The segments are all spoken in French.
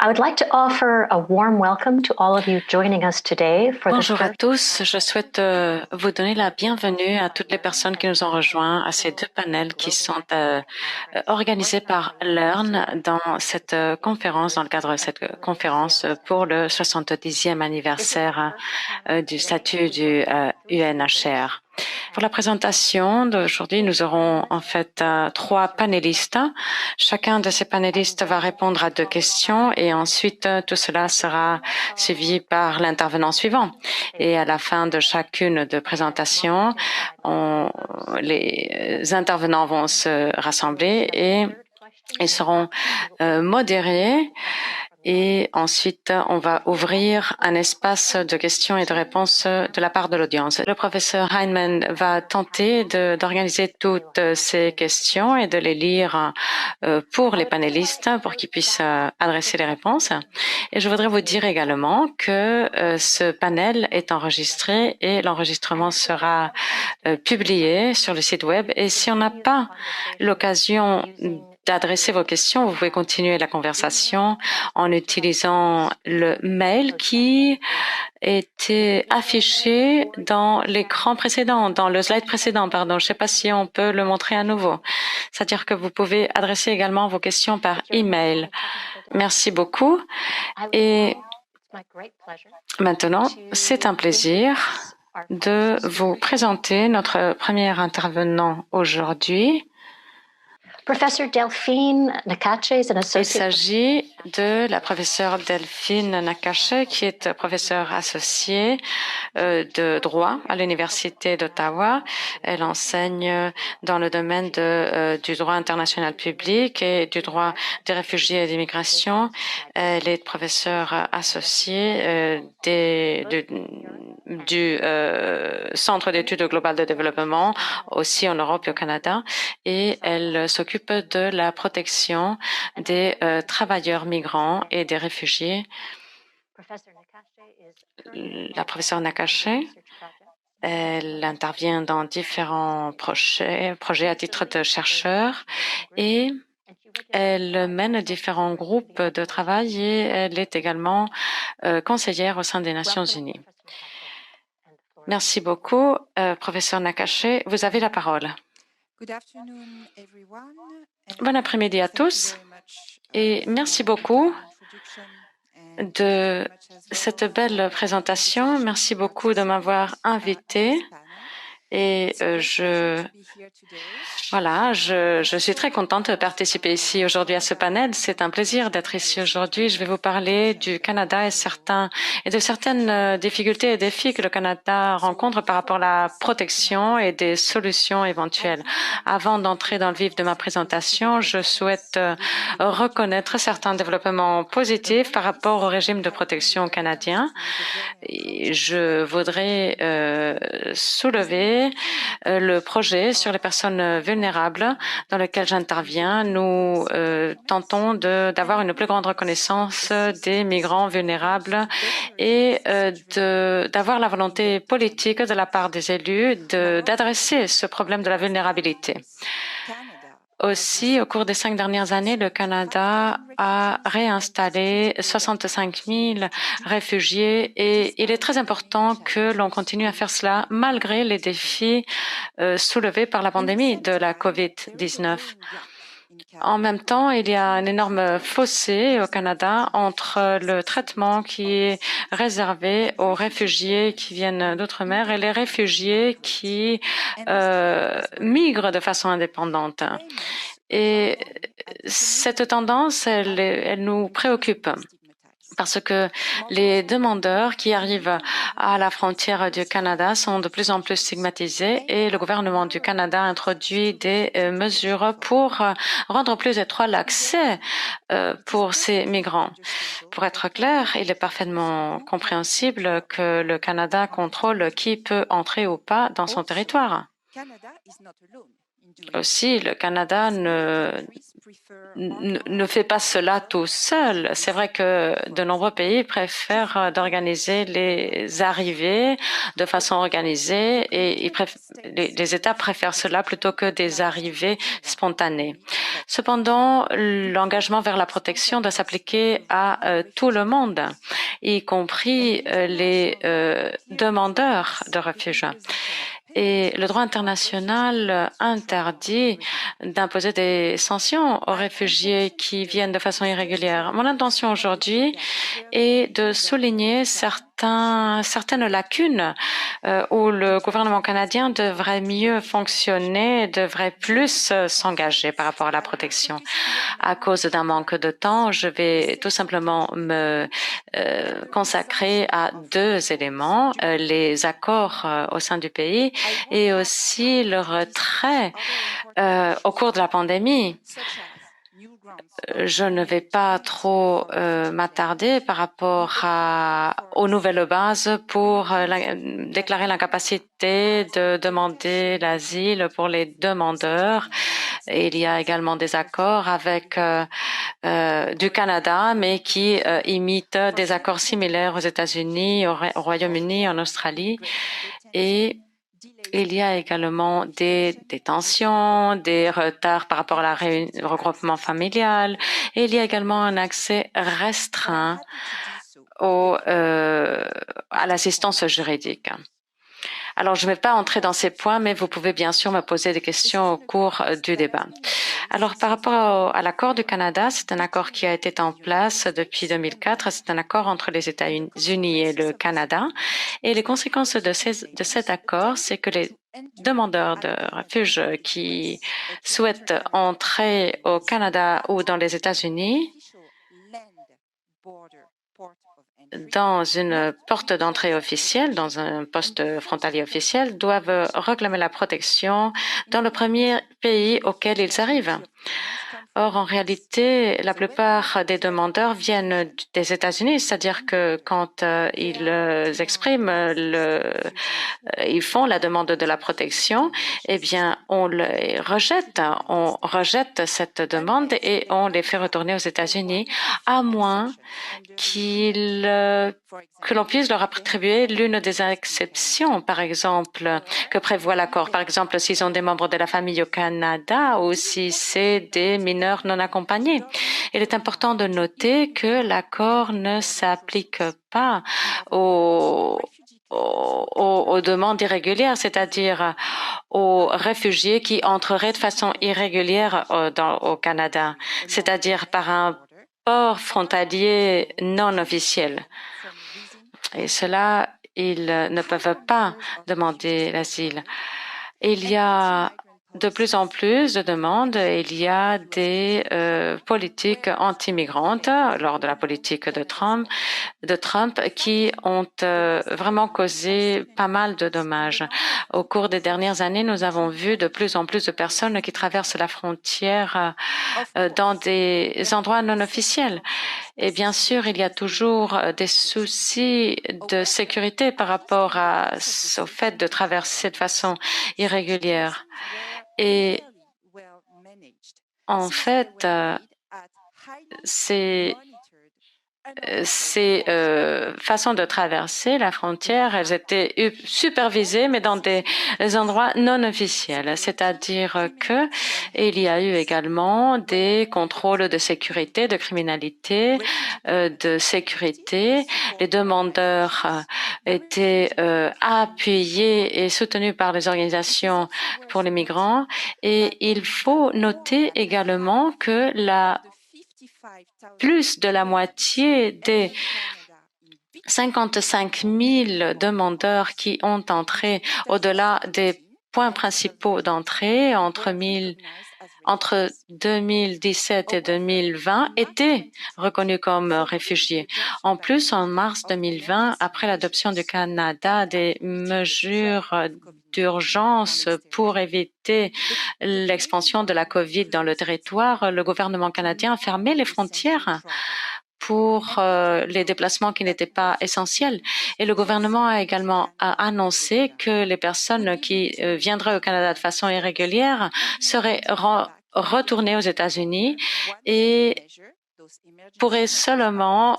I would like to offer a warm welcome to all of you joining us today for the Bonjour à first. tous, je souhaite vous donner la bienvenue à toutes les personnes qui nous ont rejoints à ces deux panels qui sont organisés par LEARN dans cette conférence, dans le cadre de cette conférence pour le 70e anniversaire du statut du UNHCR. Pour la présentation d'aujourd'hui, nous aurons en fait trois panélistes. Chacun de ces panélistes va répondre à deux questions et ensuite tout cela sera suivi par l'intervenant suivant. Et à la fin de chacune de présentations, les intervenants vont se rassembler et ils seront modérés. Et ensuite, on va ouvrir un espace de questions et de réponses de la part de l'audience. Le professeur Heinemann va tenter d'organiser toutes ces questions et de les lire pour les panélistes pour qu'ils puissent adresser les réponses. Et je voudrais vous dire également que ce panel est enregistré et l'enregistrement sera publié sur le site web. Et si on n'a pas l'occasion d'adresser vos questions, vous pouvez continuer la conversation en utilisant le mail qui était affiché dans l'écran précédent, dans le slide précédent, pardon. Je ne sais pas si on peut le montrer à nouveau. C'est-à-dire que vous pouvez adresser également vos questions par email. Merci beaucoup. Et maintenant, c'est un plaisir de vous présenter notre premier intervenant aujourd'hui. Professor Delphine Nakache is an Il associate. s'agit de la professeure Delphine Nakache, qui est professeure associée de droit à l'Université d'Ottawa. Elle enseigne dans le domaine du droit international public et du droit des réfugiés et d'immigration. Elle est professeure associée du Centre d'études globales de développement, aussi en Europe et au Canada, et elle s'occupe de la protection des travailleurs migrants et des réfugiés. La professeure Nakache, elle intervient dans différents projets à titre de chercheur et elle mène différents groupes de travail et elle est également conseillère au sein des Nations Unies. Merci beaucoup, professeur Nakache. Vous avez la parole. Bon après-midi à tous et merci beaucoup de cette belle présentation. Merci beaucoup de m'avoir invité. Et je suis très contente de participer ici aujourd'hui à ce panel. C'est un plaisir d'être ici aujourd'hui. Je vais vous parler du Canada et de certaines difficultés et défis que le Canada rencontre par rapport à la protection et des solutions éventuelles. Avant d'entrer dans le vif de ma présentation, je souhaite reconnaître certains développements positifs par rapport au régime de protection canadien. Et je voudrais soulever le projet sur les personnes vulnérables dans lequel j'interviens. Nous tentons d'avoir une plus grande reconnaissance des migrants vulnérables et d'avoir la volonté politique de la part des élus d'adresser ce problème de la vulnérabilité. Aussi, au cours des 5 dernières années, le Canada a réinstallé 65 000 réfugiés et il est très important que l'on continue à faire cela malgré les défis soulevés par la pandémie de la COVID-19. En même temps, il y a un énorme fossé au Canada entre le traitement qui est réservé aux réfugiés qui viennent d'outre-mer et les réfugiés qui migrent de façon indépendante. Et cette tendance, elle nous préoccupe parce que les demandeurs qui arrivent à la frontière du Canada sont de plus en plus stigmatisés et le gouvernement du Canada a introduit des mesures pour rendre plus étroit l'accès pour ces migrants. Pour être clair, il est parfaitement compréhensible que le Canada contrôle qui peut entrer ou pas dans son territoire. Aussi, le Canada ne fait pas cela tout seul. C'est vrai que de nombreux pays préfèrent d'organiser les arrivées de façon organisée et les États préfèrent cela plutôt que des arrivées spontanées. Cependant, l'engagement vers la protection doit s'appliquer à tout le monde, y compris les demandeurs de refuge. Et le droit international interdit d'imposer des sanctions aux réfugiés qui viennent de façon irrégulière. Mon intention aujourd'hui est de souligner certaines lacunes où le gouvernement canadien devrait mieux fonctionner, devrait plus s'engager par rapport à la protection. À cause d'un manque de temps, je vais tout simplement me consacrer à deux éléments, les accords au sein du pays et aussi le retrait au cours de la pandémie. Je ne vais pas trop m'attarder par rapport aux nouvelles bases pour déclarer l'incapacité de demander l'asile pour les demandeurs. Et il y a également des accords avec du Canada, mais qui imitent des accords similaires aux États-Unis, au Royaume-Uni, en Australie. Et il y a également des tensions, des retards par rapport au regroupement familial. Et il y a également un accès restreint à l'assistance juridique. Alors, je ne vais pas entrer dans ces points, mais vous pouvez bien sûr me poser des questions au cours du débat. Alors, par rapport à l'accord du Canada, c'est un accord qui a été en place depuis 2004. C'est un accord entre les États-Unis et le Canada. Et les conséquences de cet accord, c'est que les demandeurs de refuge qui souhaitent entrer au Canada ou dans les États-Unis dans une porte d'entrée officielle, dans un poste frontalier officiel, doivent réclamer la protection dans le premier pays auquel ils arrivent. Or, en réalité, la plupart des demandeurs viennent des États-Unis, c'est-à-dire que quand ils expriment ils font la demande de la protection, eh bien, on rejette cette demande et on les fait retourner aux États-Unis, à moins que l'on puisse leur attribuer l'une des exceptions, par exemple, que prévoit l'accord. Par exemple, s'ils ont des membres de la famille au Canada ou si c'est des mineurs non accompagnés. Il est important de noter que l'accord ne s'applique pas aux demandes irrégulières, c'est-à-dire aux réfugiés qui entreraient de façon irrégulière au Canada, c'est-à-dire par un port frontalier non officiel. Et cela, ils ne peuvent pas demander l'asile. Il y a de plus en plus de demandes. Il y a des politiques anti-migrantes lors de la politique de Trump qui ont vraiment causé pas mal de dommages. Au cours des dernières années, nous avons vu de plus en plus de personnes qui traversent la frontière dans des endroits non officiels. Et bien sûr, il y a toujours des soucis de sécurité par rapport au fait de traverser de façon irrégulière. Et en fait, ces façons de traverser la frontière, elles étaient supervisées, mais dans des endroits non officiels. C'est-à-dire que il y a eu également des contrôles de sécurité, de criminalité, de sécurité. Les demandeurs étaient appuyés et soutenus par les organisations pour les migrants. Et il faut noter également que plus de la moitié des 55 000 demandeurs qui ont entré au-delà des points principaux d'entrée entre 2017 et 2020 étaient reconnus comme réfugiés. En plus, en mars 2020, après l'adoption du Canada des mesures d'urgence pour éviter l'expansion de la COVID dans le territoire, le gouvernement canadien a fermé les frontières pour les déplacements qui n'étaient pas essentiels. Et le gouvernement a également annoncé que les personnes qui viendraient au Canada de façon irrégulière seraient retournées aux États-Unis et pourraient seulement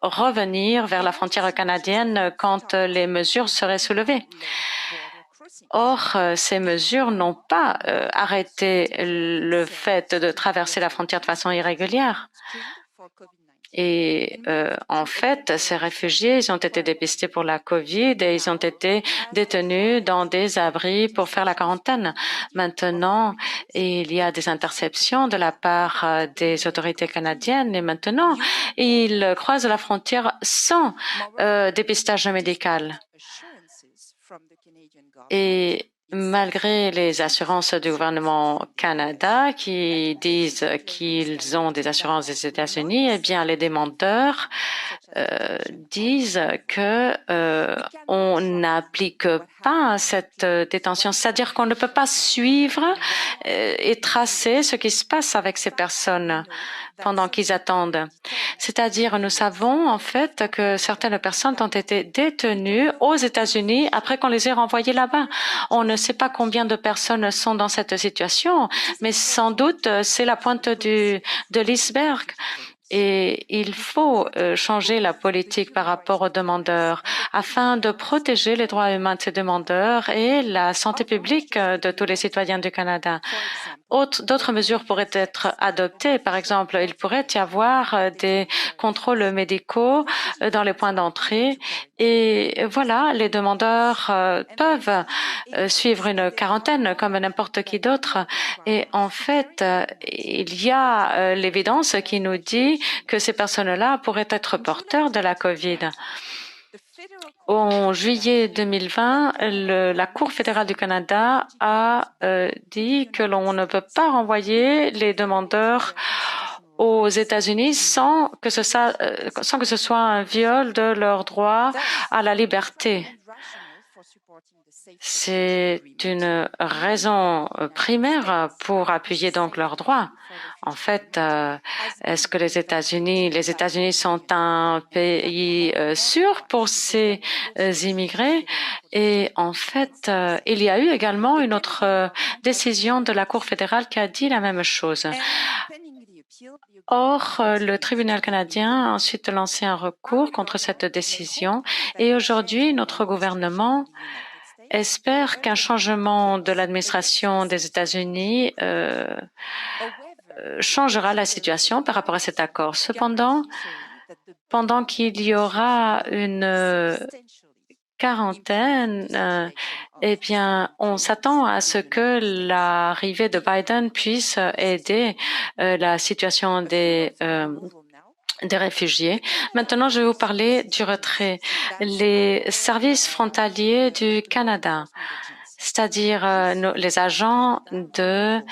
revenir vers la frontière canadienne quand les mesures seraient soulevées. Or, ces mesures n'ont pas arrêté le fait de traverser la frontière de façon irrégulière. Et en fait, ces réfugiés, ils ont été dépistés pour la COVID et ils ont été détenus dans des abris pour faire la quarantaine. Maintenant, il y a des interceptions de la part des autorités canadiennes et maintenant, ils croisent la frontière sans dépistage médical. Et malgré les assurances du gouvernement Canada qui disent qu'ils ont des assurances des États-Unis, eh bien, les demandeurs disent que on n'applique pas cette détention, c'est-à-dire qu'on ne peut pas suivre et tracer ce qui se passe avec ces personnes pendant qu'ils attendent. C'est-à-dire, nous savons en fait que certaines personnes ont été détenues aux États-Unis après qu'on les ait renvoyées là-bas. On ne sait pas combien de personnes sont dans cette situation, mais sans doute c'est la pointe de l'iceberg. Et il faut changer la politique par rapport aux demandeurs afin de protéger les droits humains de ces demandeurs et la santé publique de tous les citoyens du Canada. D'autres mesures pourraient être adoptées. Par exemple, il pourrait y avoir des contrôles médicaux dans les points d'entrée. Et voilà, les demandeurs peuvent suivre une quarantaine comme n'importe qui d'autre. Et en fait, il y a l'évidence qui nous dit que ces personnes-là pourraient être porteurs de la COVID. En juillet 2020, la Cour fédérale du Canada a dit que l'on ne peut pas renvoyer les demandeurs aux États-Unis sans que ce soit un viol de leur droit à la liberté. C'est une raison primaire pour appuyer donc leurs droits. En fait, est-ce que les États-Unis sont un pays sûr pour ces immigrés? Et en fait, il y a eu également une autre décision de la Cour fédérale qui a dit la même chose. Or, le tribunal canadien a ensuite lancé un recours contre cette décision et aujourd'hui, notre gouvernement espère qu'un changement de l'administration des États-Unis changera la situation par rapport à cet accord. Cependant, pendant qu'il y aura une quarantaine, eh bien, on s'attend à ce que l'arrivée de Biden puisse aider la situation des réfugiés. Maintenant, je vais vous parler du retrait. Les services frontaliers du Canada, c'est-à-dire les agents de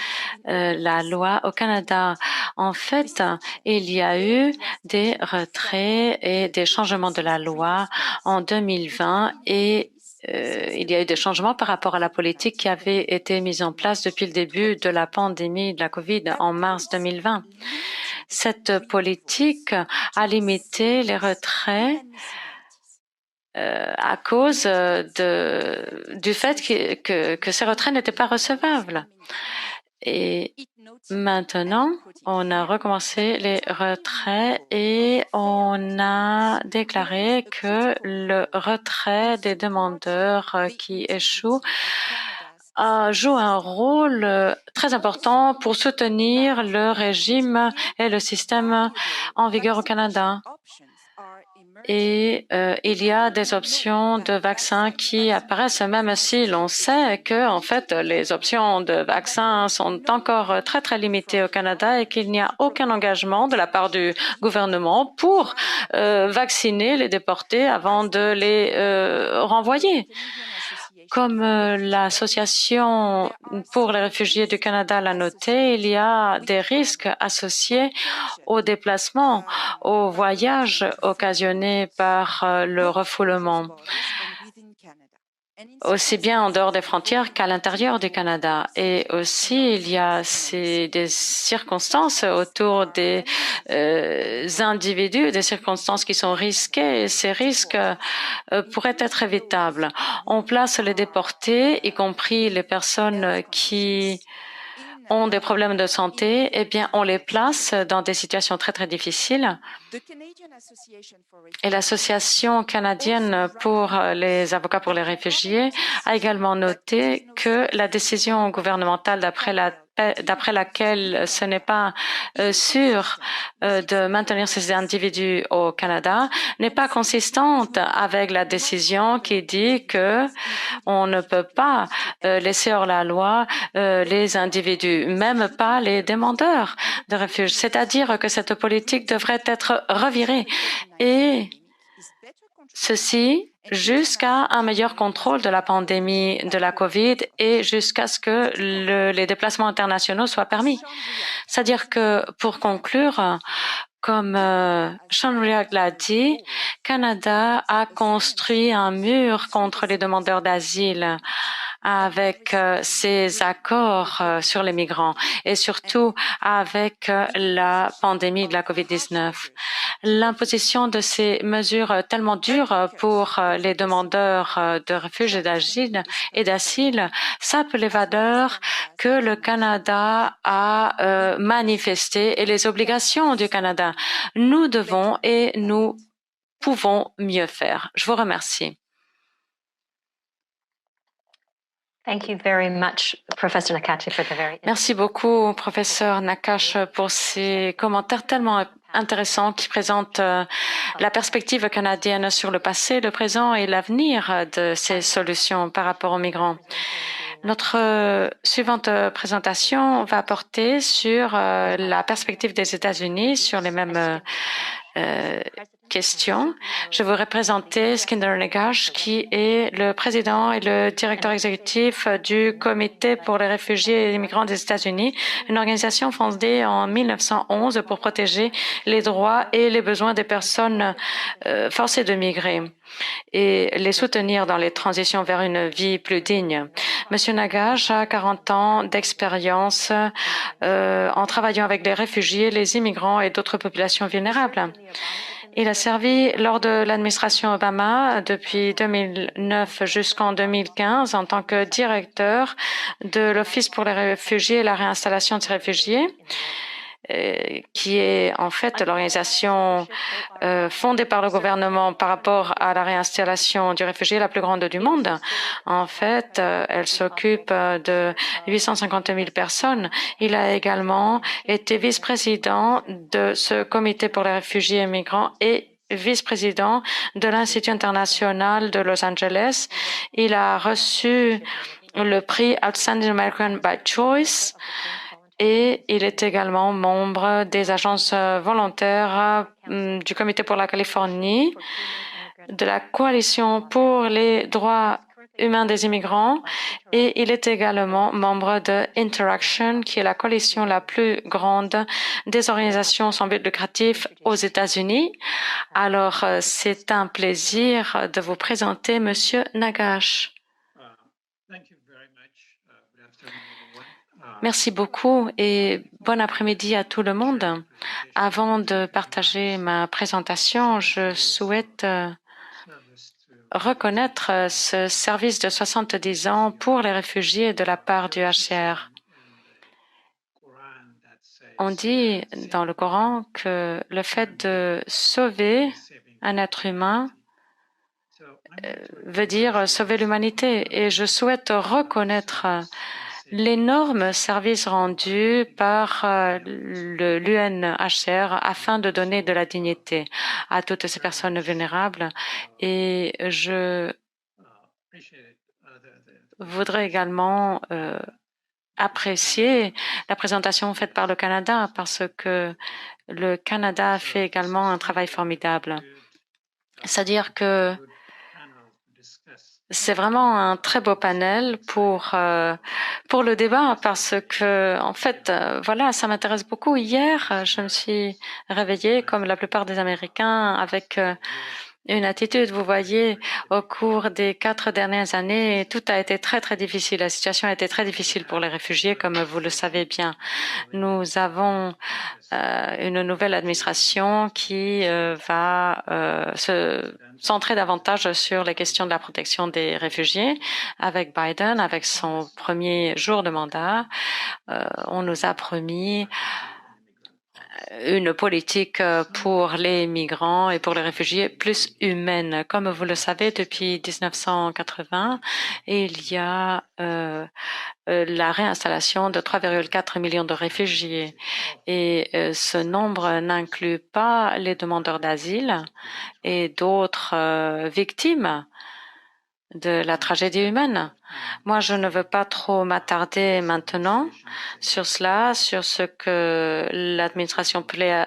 la loi au Canada. En fait, il y a eu des retraits et des changements de la loi en 2020 et il y a eu des changements par rapport à la politique qui avait été mise en place depuis le début de la pandémie de la COVID en mars 2020. Cette politique a limité les retraits à cause du fait que ces retraits n'étaient pas recevables. Et maintenant, on a recommencé les retraits et on a déclaré que le retrait des demandeurs qui échouent joue un rôle très important pour soutenir le régime et le système en vigueur au Canada. Et il y a des options de vaccins qui apparaissent, même si l'on sait que, en fait, les options de vaccins sont encore très, très limitées au Canada et qu'il n'y a aucun engagement de la part du gouvernement pour vacciner les déportés avant de les renvoyer. Comme l'Association pour les réfugiés du Canada l'a noté, il y a des risques associés aux déplacements, aux voyages occasionnés par le refoulement. aussi bien en dehors des frontières qu'à l'intérieur du Canada. Et aussi, il y a des circonstances autour des individus, des circonstances qui sont risquées. Et ces risques pourraient être évitables. On place les déportés, y compris les personnes qui ont des problèmes de santé, eh bien, on les place dans des situations très, très difficiles. Et l'Association canadienne pour les avocats pour les réfugiés a également noté que la décision gouvernementale d'après laquelle ce n'est pas sûr de maintenir ces individus au Canada n'est pas consistante avec la décision qui dit que on ne peut pas laisser hors la loi les individus, même pas les demandeurs de refuge. C'est-à-dire que cette politique devrait être revirée et ceci jusqu'à un meilleur contrôle de la pandémie de la COVID et jusqu'à ce que les déplacements internationaux soient permis. C'est-à-dire que, pour conclure, comme Sean Riag l'a dit, Canada a construit un mur contre les demandeurs d'asile avec ces accords sur les migrants et surtout avec la pandémie de la COVID-19. L'imposition de ces mesures tellement dures pour les demandeurs de refuge et d'asile sape les valeurs que le Canada a manifestées et les obligations du Canada. Nous devons et nous pouvons mieux faire. Je vous remercie. Merci beaucoup, professeur Nakache, pour ces commentaires tellement intéressants qui présentent la perspective canadienne sur le passé, le présent et l'avenir de ces solutions par rapport aux migrants. Notre suivante présentation va porter sur la perspective des États-Unis sur les mêmes questions. Je vais vous représenter Skinder Nagash, qui est le président et le directeur exécutif du Comité pour les réfugiés et les migrants des États-Unis, une organisation fondée en 1911 pour protéger les droits et les besoins des personnes forcées de migrer et les soutenir dans les transitions vers une vie plus digne. Monsieur Nagash a 40 ans d'expérience en travaillant avec les réfugiés, les immigrants et d'autres populations vulnérables. Il a servi lors de l'administration Obama depuis 2009 jusqu'en 2015 en tant que directeur de l'Office pour les réfugiés et la réinstallation de ces réfugiés, qui est en fait l'organisation fondée par le gouvernement par rapport à la réinstallation du réfugié la plus grande du monde. En fait, elle s'occupe de 850 000 personnes. Il a également été vice-président de ce comité pour les réfugiés et migrants et vice-président de l'Institut international de Los Angeles. Il a reçu le prix Outstanding American by Choice et il est également membre des agences volontaires du Comité pour la Californie, de la Coalition pour les droits humains des immigrants et il est également membre de Interaction, qui est la coalition la plus grande des organisations sans but lucratif aux États-Unis. Alors, c'est un plaisir de vous présenter Monsieur Nagash. Merci beaucoup et bon après-midi à tout le monde. Avant de partager ma présentation, je souhaite reconnaître ce service de 70 ans pour les réfugiés de la part du HCR. On dit dans le Coran que le fait de sauver un être humain veut dire sauver l'humanité et je souhaite reconnaître l'énorme service rendu par l'UNHCR afin de donner de la dignité à toutes ces personnes vulnérables. Et je voudrais également apprécier la présentation faite par le Canada parce que le Canada fait également un travail formidable. C'est-à-dire que c'est vraiment un très beau panel pour le débat parce que, en fait, voilà, ça m'intéresse beaucoup. Hier, je me suis réveillée, comme la plupart des Américains, avec une attitude. Vous voyez, au cours des 4 dernières années, tout a été très, très difficile. La situation a été très difficile pour les réfugiés, comme vous le savez bien. Nous avons une nouvelle administration qui va se centrer davantage sur les questions de la protection des réfugiés. Avec Biden, avec son premier jour de mandat, on nous a promis une politique pour les migrants et pour les réfugiés plus humaine. Comme vous le savez, depuis 1980, il y a la réinstallation de 3,4 millions de réfugiés et ce nombre n'inclut pas les demandeurs d'asile et d'autres victimes de la tragédie humaine. Moi, je ne veux pas trop m'attarder maintenant sur cela, sur ce que l'administration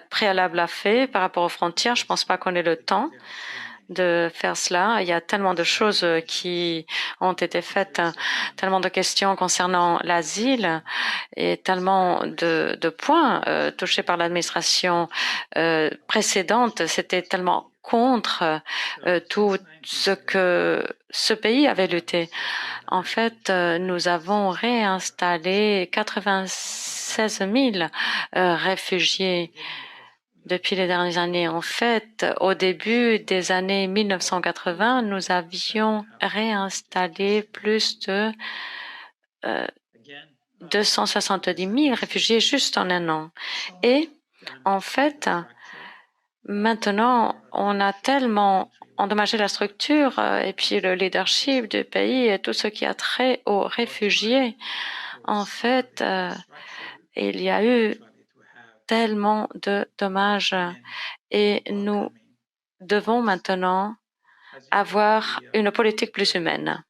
préalable a fait par rapport aux frontières. Je pense pas qu'on ait le temps de faire cela. Il y a tellement de choses qui ont été faites, tellement de questions concernant l'asile et tellement de points touchés par l'administration précédente. C'était tellement contre tout ce que ce pays avait lutté. En fait, nous avons réinstallé 96 000 réfugiés depuis les dernières années. En fait, au début des années 1980, nous avions réinstallé plus de 270 000 réfugiés juste en un an. Et en fait, maintenant, on a tellement endommagé la structure et puis le leadership du pays et tout ce qui a trait aux réfugiés. En fait, il y a eu tellement de dommages et nous devons maintenant avoir une politique plus humaine.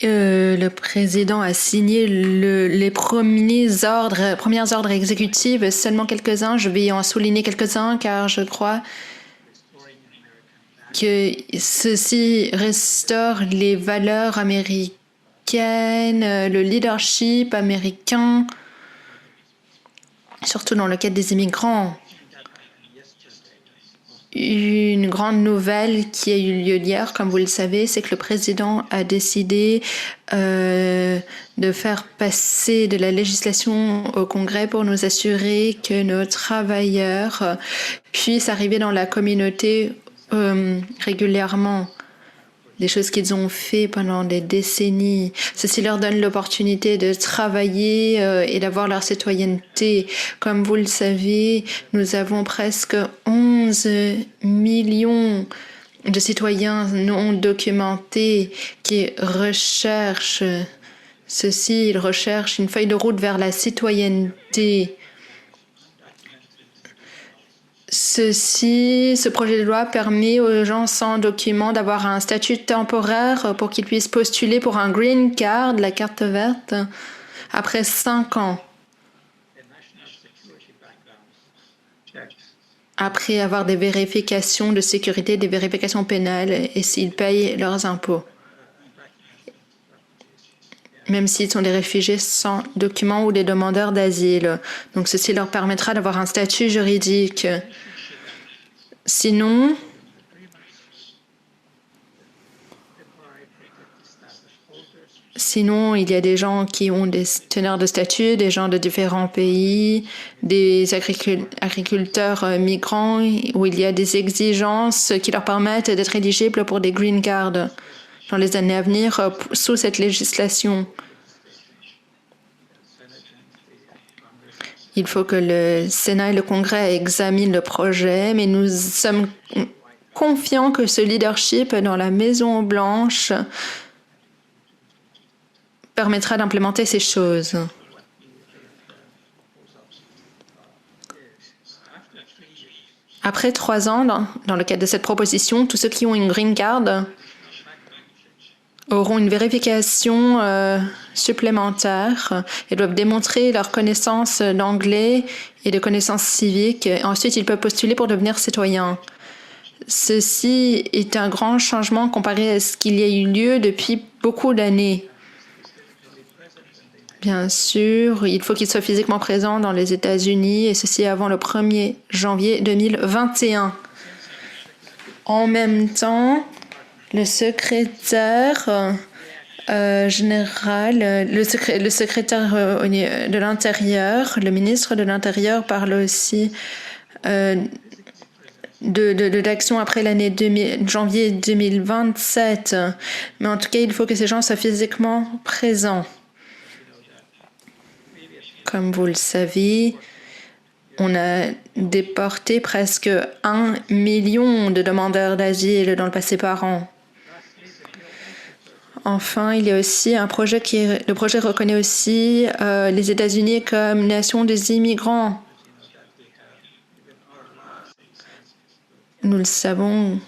Le président a signé les premiers ordres exécutifs, seulement quelques-uns. Je vais en souligner quelques-uns car je crois que ceci restaure les valeurs américaines, le leadership américain, surtout dans le cadre des immigrants. Une grande nouvelle qui a eu lieu hier, comme vous le savez, c'est que le président a décidé de faire passer de la législation au Congrès pour nous assurer que nos travailleurs puissent arriver dans la communauté régulièrement. Des choses qu'ils ont fait pendant des décennies. Ceci leur donne l'opportunité de travailler et d'avoir leur citoyenneté. Comme vous le savez, nous avons presque 11 millions de citoyens non documentés qui recherchent ceci. Ils recherchent une feuille de route vers la citoyenneté. Ce projet de loi permet aux gens sans document d'avoir un statut temporaire pour qu'ils puissent postuler pour un green card, la carte verte, après 5 ans. Après avoir des vérifications de sécurité, des vérifications pénales et s'ils payent leurs impôts. Même s'ils sont des réfugiés sans documents ou des demandeurs d'asile. Donc ceci leur permettra d'avoir un statut juridique. Sinon, il y a des gens qui ont des teneurs de statut, des gens de différents pays, des agriculteurs migrants, où il y a des exigences qui leur permettent d'être éligibles pour des green cards dans les années à venir sous cette législation. Il faut que le Sénat et le Congrès examinent le projet, mais nous sommes confiants que ce leadership dans la Maison-Blanche permettra d'implémenter ces choses. Après 3 ans, dans le cadre de cette proposition, tous ceux qui ont une green card auront une vérification supplémentaire et doivent démontrer leur connaissance d'anglais et de connaissances civiques. Ensuite, ils peuvent postuler pour devenir citoyens. Ceci est un grand changement comparé à ce qu'il y a eu lieu depuis beaucoup d'années. Bien sûr, il faut qu'il soit physiquement présent dans les États-Unis et ceci avant le 1er janvier 2021. En même temps, le secrétaire général, le secrétaire de l'Intérieur, le ministre de l'Intérieur parle aussi d'action après l'année janvier 2027. Mais en tout cas, il faut que ces gens soient physiquement présents. Comme vous le savez, on a déporté presque 1 million de demandeurs d'asile dans le passé par an. Enfin, il y a aussi un projet le projet reconnaît aussi les États-Unis comme nation des immigrants. Nous le savons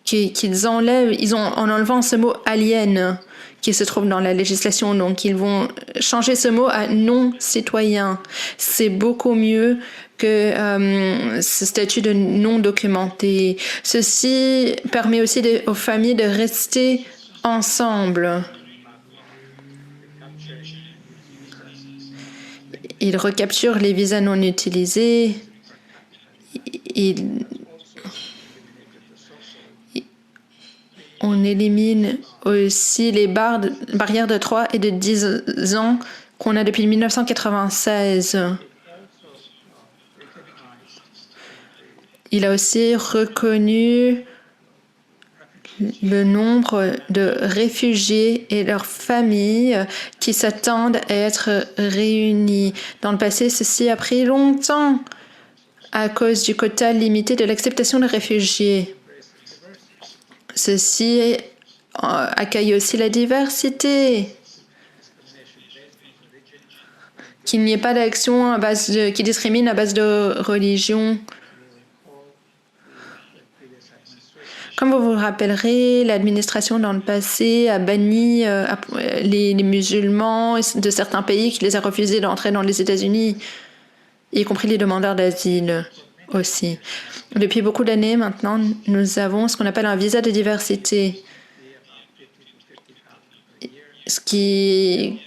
qu'ils enlèvent, en enlevant ce mot alien qui se trouve dans la législation, donc ils vont changer ce mot à non-citoyen. C'est beaucoup mieux que ce statut de non-documenté. Ceci permet aussi aux familles de rester ensemble. Ils recapturent les visas non utilisés. On élimine aussi les barrières de 3 et de 10 ans qu'on a depuis 1996. Il a aussi reconnu le nombre de réfugiés et leurs familles qui s'attendent à être réunis. Dans le passé, ceci a pris longtemps à cause du quota limité de l'acceptation de réfugiés. Ceci accueille aussi la diversité. Qu'il n'y ait pas d'action qui discrimine à base de religion. Comme vous vous rappellerez, l'administration dans le passé a banni les musulmans de certains pays qui les a refusés d'entrer dans les États-Unis, y compris les demandeurs d'asile aussi. Depuis beaucoup d'années maintenant, nous avons ce qu'on appelle un visa de diversité, ce qui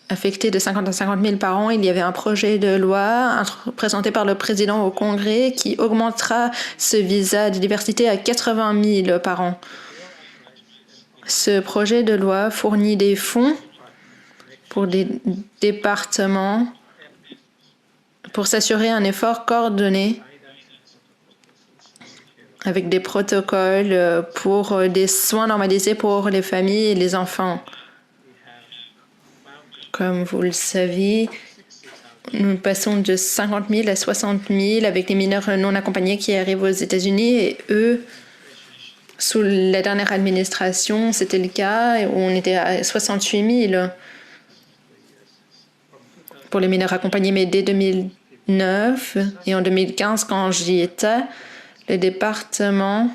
affecté de 50 à 50 000 par an. Il y avait un projet de loi présenté par le président au Congrès qui augmentera ce visa de diversité à 80 000 par an. Ce projet de loi fournit des fonds pour des départements pour s'assurer un effort coordonné avec des protocoles pour des soins normalisés pour les familles et les enfants. Comme vous le savez, nous passons de 50 000 à 60 000 avec les mineurs non accompagnés qui arrivent aux États-Unis et eux, sous la dernière administration, c'était le cas où on était à 68 000 pour les mineurs accompagnés, mais dès 2009 et en 2015, quand j'y étais, le département,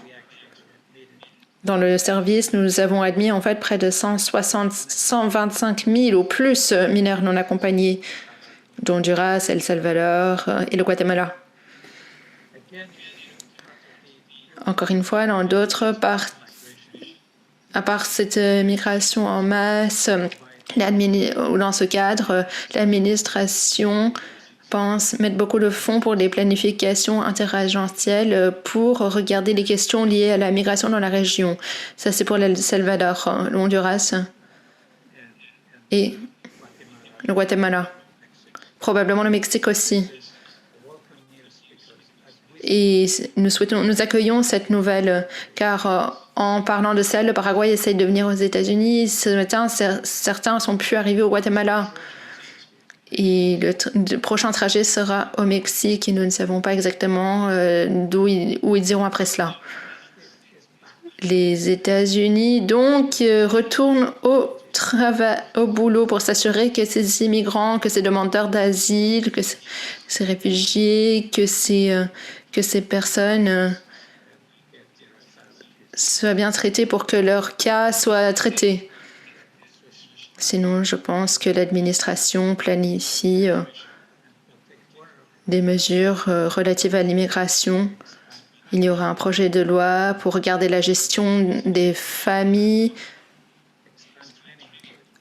dans le service, nous avons admis en fait près de 125 000 ou plus mineurs non accompagnés d'Honduras, El Salvador et le Guatemala. Encore une fois, dans d'autres parties, à part cette migration en masse, dans ce cadre, l'administration pense mettre beaucoup de fonds pour des planifications interagentielles pour regarder les questions liées à la migration dans la région. Ça, c'est pour le Salvador, le Honduras et le Guatemala. Probablement le Mexique aussi. Et nous accueillons cette nouvelle, car en parlant de celle, le Paraguay essaye de venir aux États-Unis. Ce matin, certains sont pu arriver au Guatemala. Et le prochain trajet sera au Mexique et nous ne savons pas exactement où ils iront après cela. Les États-Unis, donc, retournent au boulot pour s'assurer que ces immigrants, que ces demandeurs d'asile, que ces réfugiés, que ces personnes soient bien traitées pour que leur cas soit traité. Sinon, je pense que l'administration planifie des mesures relatives à l'immigration. Il y aura un projet de loi pour regarder la gestion des familles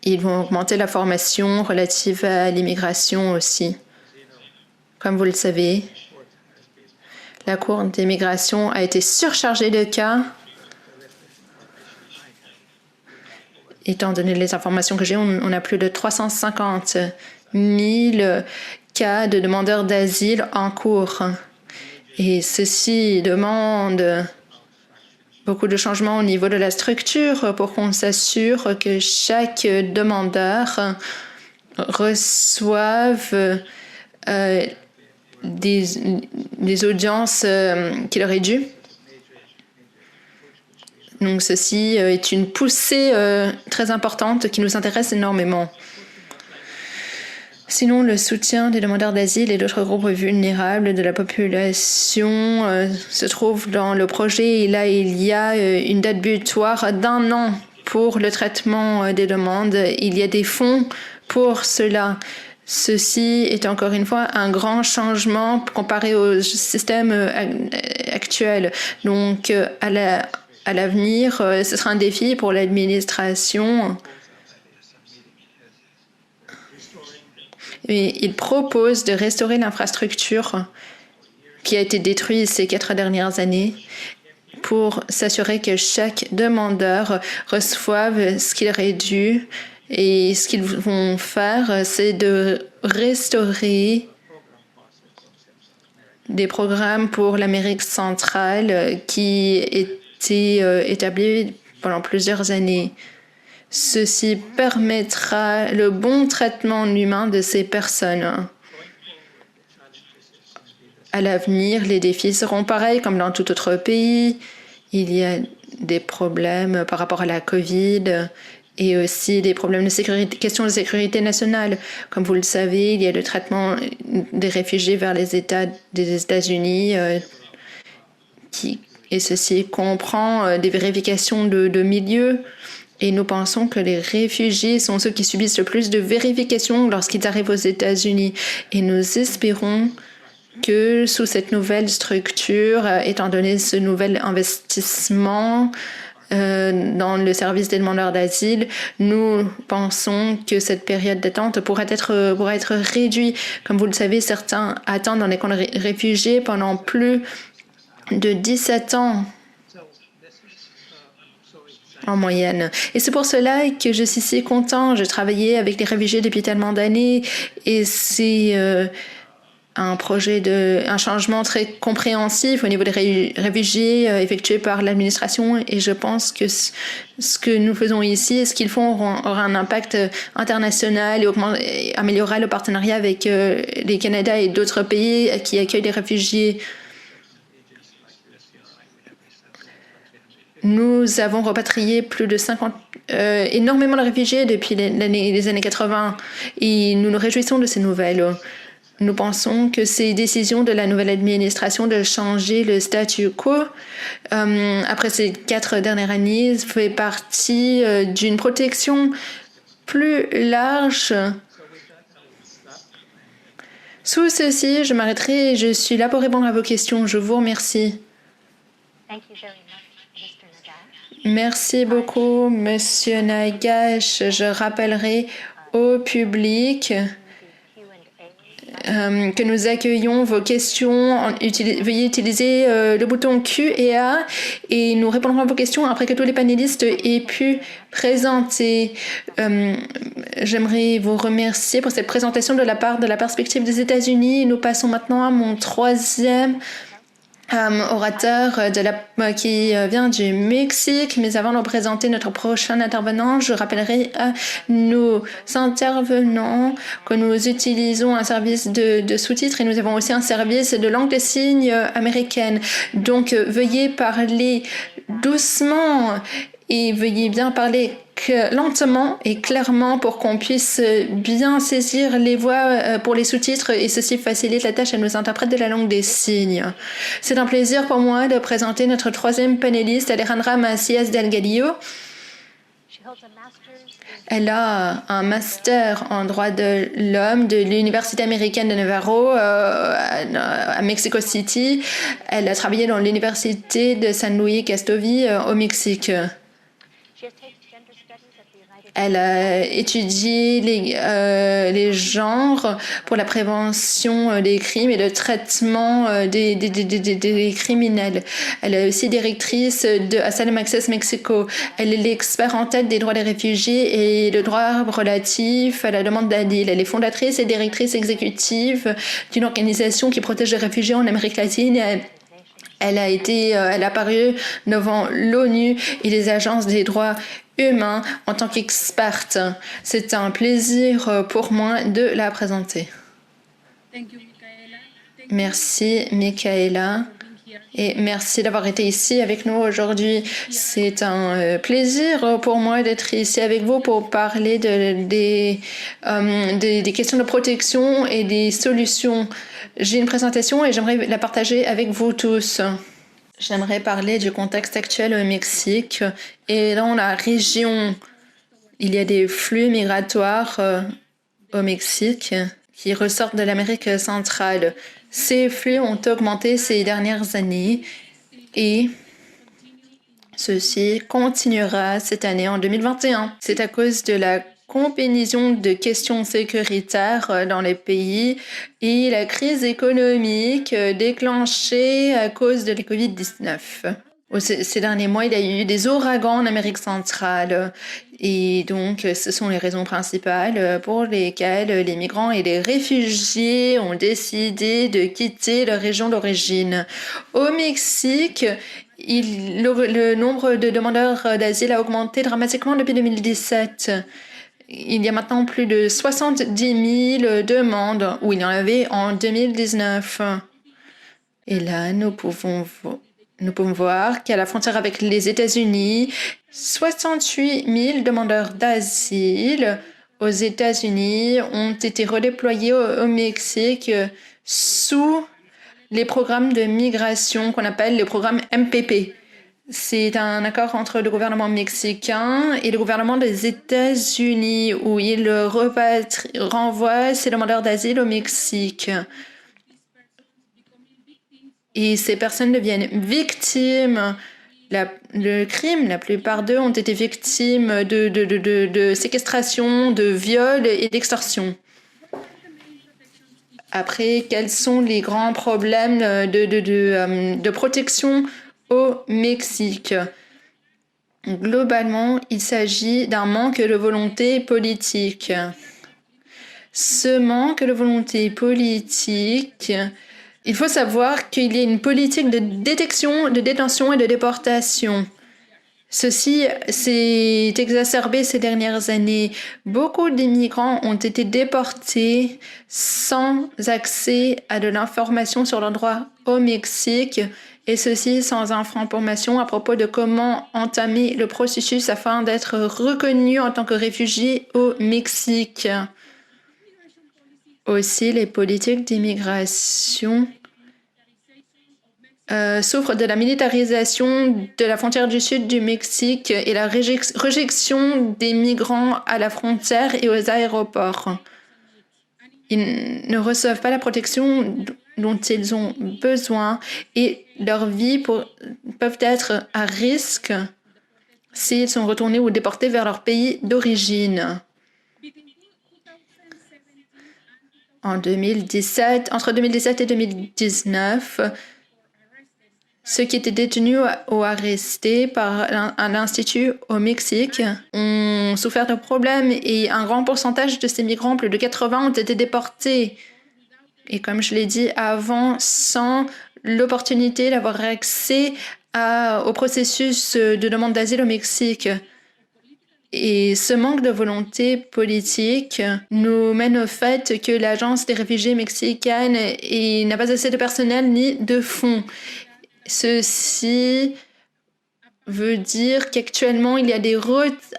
Ils vont augmenter la formation relative à l'immigration aussi. Comme vous le savez, la Cour d'immigration a été surchargée de cas. Étant donné les informations que j'ai, on a plus de 350 000 cas de demandeurs d'asile en cours. Et ceci demande beaucoup de changements au niveau de la structure pour qu'on s'assure que chaque demandeur reçoive des audiences qu'il aurait dû. Donc ceci est une poussée très importante qui nous intéresse énormément. Sinon, le soutien des demandeurs d'asile et d'autres groupes vulnérables de la population se trouve dans le projet. Et là, il y a une date butoir d'1 an pour le traitement des demandes. Il y a des fonds pour cela. Ceci est encore une fois un grand changement comparé au système actuel. Donc, à l'avenir, ce sera un défi pour l'administration. Et il propose de restaurer l'infrastructure qui a été détruite ces 4 dernières années pour s'assurer que chaque demandeur reçoive ce qu'il aurait dû. Et ce qu'ils vont faire, c'est de restaurer des programmes pour l'Amérique centrale qui étaient établis pendant plusieurs années. Ceci permettra le bon traitement humain de ces personnes. À l'avenir, les défis seront pareils comme dans tout autre pays. Il y a des problèmes par rapport à la COVID et aussi des problèmes de sécurité, questions de sécurité nationale. Comme vous le savez, il y a le traitement des réfugiés vers les États des États-Unis et ceci comprend des vérifications de milieu. Et nous pensons que les réfugiés sont ceux qui subissent le plus de vérifications lorsqu'ils arrivent aux États-Unis. Et nous espérons que sous cette nouvelle structure, étant donné ce nouvel investissement dans le service des demandeurs d'asile, nous pensons que cette période d'attente pourra être réduite. Comme vous le savez, certains attendent dans les camps de réfugiés pendant plus de 17 ans. En moyenne. Et c'est pour cela que je suis si content. Je travaillais avec les réfugiés depuis tellement d'années et c'est un changement très compréhensif au niveau des réfugiés effectué par l'administration et je pense que ce que nous faisons ici et ce qu'ils font aura un impact international et améliorera le partenariat avec les Canada et d'autres pays qui accueillent des réfugiés. Nous avons repatrié plus de énormément de réfugiés depuis les années 80 et nous nous réjouissons de ces nouvelles. Nous pensons que ces décisions de la nouvelle administration de changer le statu quo après ces 4 dernières années fait partie d'une protection plus large. Sous ceci, je m'arrêterai et je suis là pour répondre à vos questions. Je vous remercie. Merci beaucoup, Monsieur Nagash. Je rappellerai au public que nous accueillons vos questions. Veuillez utiliser le bouton Q et A et nous répondrons à vos questions après que tous les panélistes aient pu présenter. J'aimerais vous remercier pour cette présentation de la part de la perspective des États-Unis. Nous passons maintenant à mon troisième orateur qui vient du Mexique. Mais avant de présenter notre prochain intervenant, je rappellerai à nos intervenants que nous utilisons un service de sous-titres et nous avons aussi un service de langue des signes américaine. Donc, veuillez parler doucement et veuillez bien parler lentement et clairement pour qu'on puisse bien saisir les voix pour les sous-titres et ceci facilite la tâche à nos interprètes de la langue des signes. C'est un plaisir pour moi de présenter notre troisième panéliste, Alejandra Macias Delgadillo. Elle a un master en droit de l'homme de l'Université américaine de Navarro à Mexico City. Elle a travaillé dans l'Université de San Luis Castovi au Mexique. Elle a étudié les genres pour la prévention des crimes et le traitement des criminels. Elle est aussi directrice de Asylum Access Mexico. Elle est l'expert en tête des droits des réfugiés et le droit relatif à la demande d'asile. Elle est fondatrice et directrice exécutive d'une organisation qui protège les réfugiés en Amérique latine. Elle a apparu devant l'ONU et les agences des droits humains en tant qu'experte. C'est un plaisir pour moi de la présenter. Merci, Michaela. Et merci d'avoir été ici avec nous aujourd'hui. C'est un plaisir pour moi d'être ici avec vous pour parler des questions de protection et des solutions. J'ai une présentation et j'aimerais la partager avec vous tous. J'aimerais parler du contexte actuel au Mexique et dans la région. Il y a des flux migratoires au Mexique qui ressortent de l'Amérique centrale. Ces flux ont augmenté ces dernières années et ceci continuera cette année en 2021. C'est à cause de la combinaison de questions sécuritaires dans les pays et la crise économique déclenchée à cause de la COVID-19. Ces derniers mois, il y a eu des ouragans en Amérique centrale et donc ce sont les raisons principales pour lesquelles les migrants et les réfugiés ont décidé de quitter leur région d'origine. Au Mexique, le nombre de demandeurs d'asile a augmenté dramatiquement depuis 2017. Il y a maintenant plus de 70 000 demandes, où il y en avait en 2019. Et là, nous pouvons voir qu'à la frontière avec les États-Unis, 68 000 demandeurs d'asile aux États-Unis ont été redéployés au Mexique sous les programmes de migration qu'on appelle le programme MPP. C'est un accord entre le gouvernement mexicain et le gouvernement des États-Unis où il renvoie ces demandeurs d'asile au Mexique. Et ces personnes deviennent victimes. Le crime, la plupart d'eux ont été victimes de séquestration, de viol et d'extorsion. Après, quels sont les grands problèmes de protection au Mexique? Globalement, il s'agit d'un manque de volonté politique. Ce manque de volonté politique, il faut savoir qu'il y a une politique de détection, de détention et de déportation. Ceci s'est exacerbé ces dernières années. Beaucoup d'immigrants ont été déportés sans accès à de l'information sur leurs droits au Mexique, et ceci sans information à propos de comment entamer le processus afin d'être reconnus en tant que réfugiés au Mexique. Aussi, les politiques d'immigration souffrent de la militarisation de la frontière du sud du Mexique et la rejection des migrants à la frontière et aux aéroports. Ils ne reçoivent pas la protection dont ils ont besoin et leurs vies peuvent être à risque s'ils sont retournés ou déportés vers leur pays d'origine. Entre 2017 et 2019, ceux qui étaient détenus ou arrêtés par un institut au Mexique ont souffert de problèmes et un grand pourcentage de ces migrants, plus de 80, ont été déportés. Et comme je l'ai dit avant, sans l'opportunité d'avoir accès au processus de demande d'asile au Mexique. Et ce manque de volonté politique nous mène au fait que l'Agence des réfugiés mexicaine n'a pas assez de personnel ni de fonds. Ceci veut dire qu'actuellement, il y a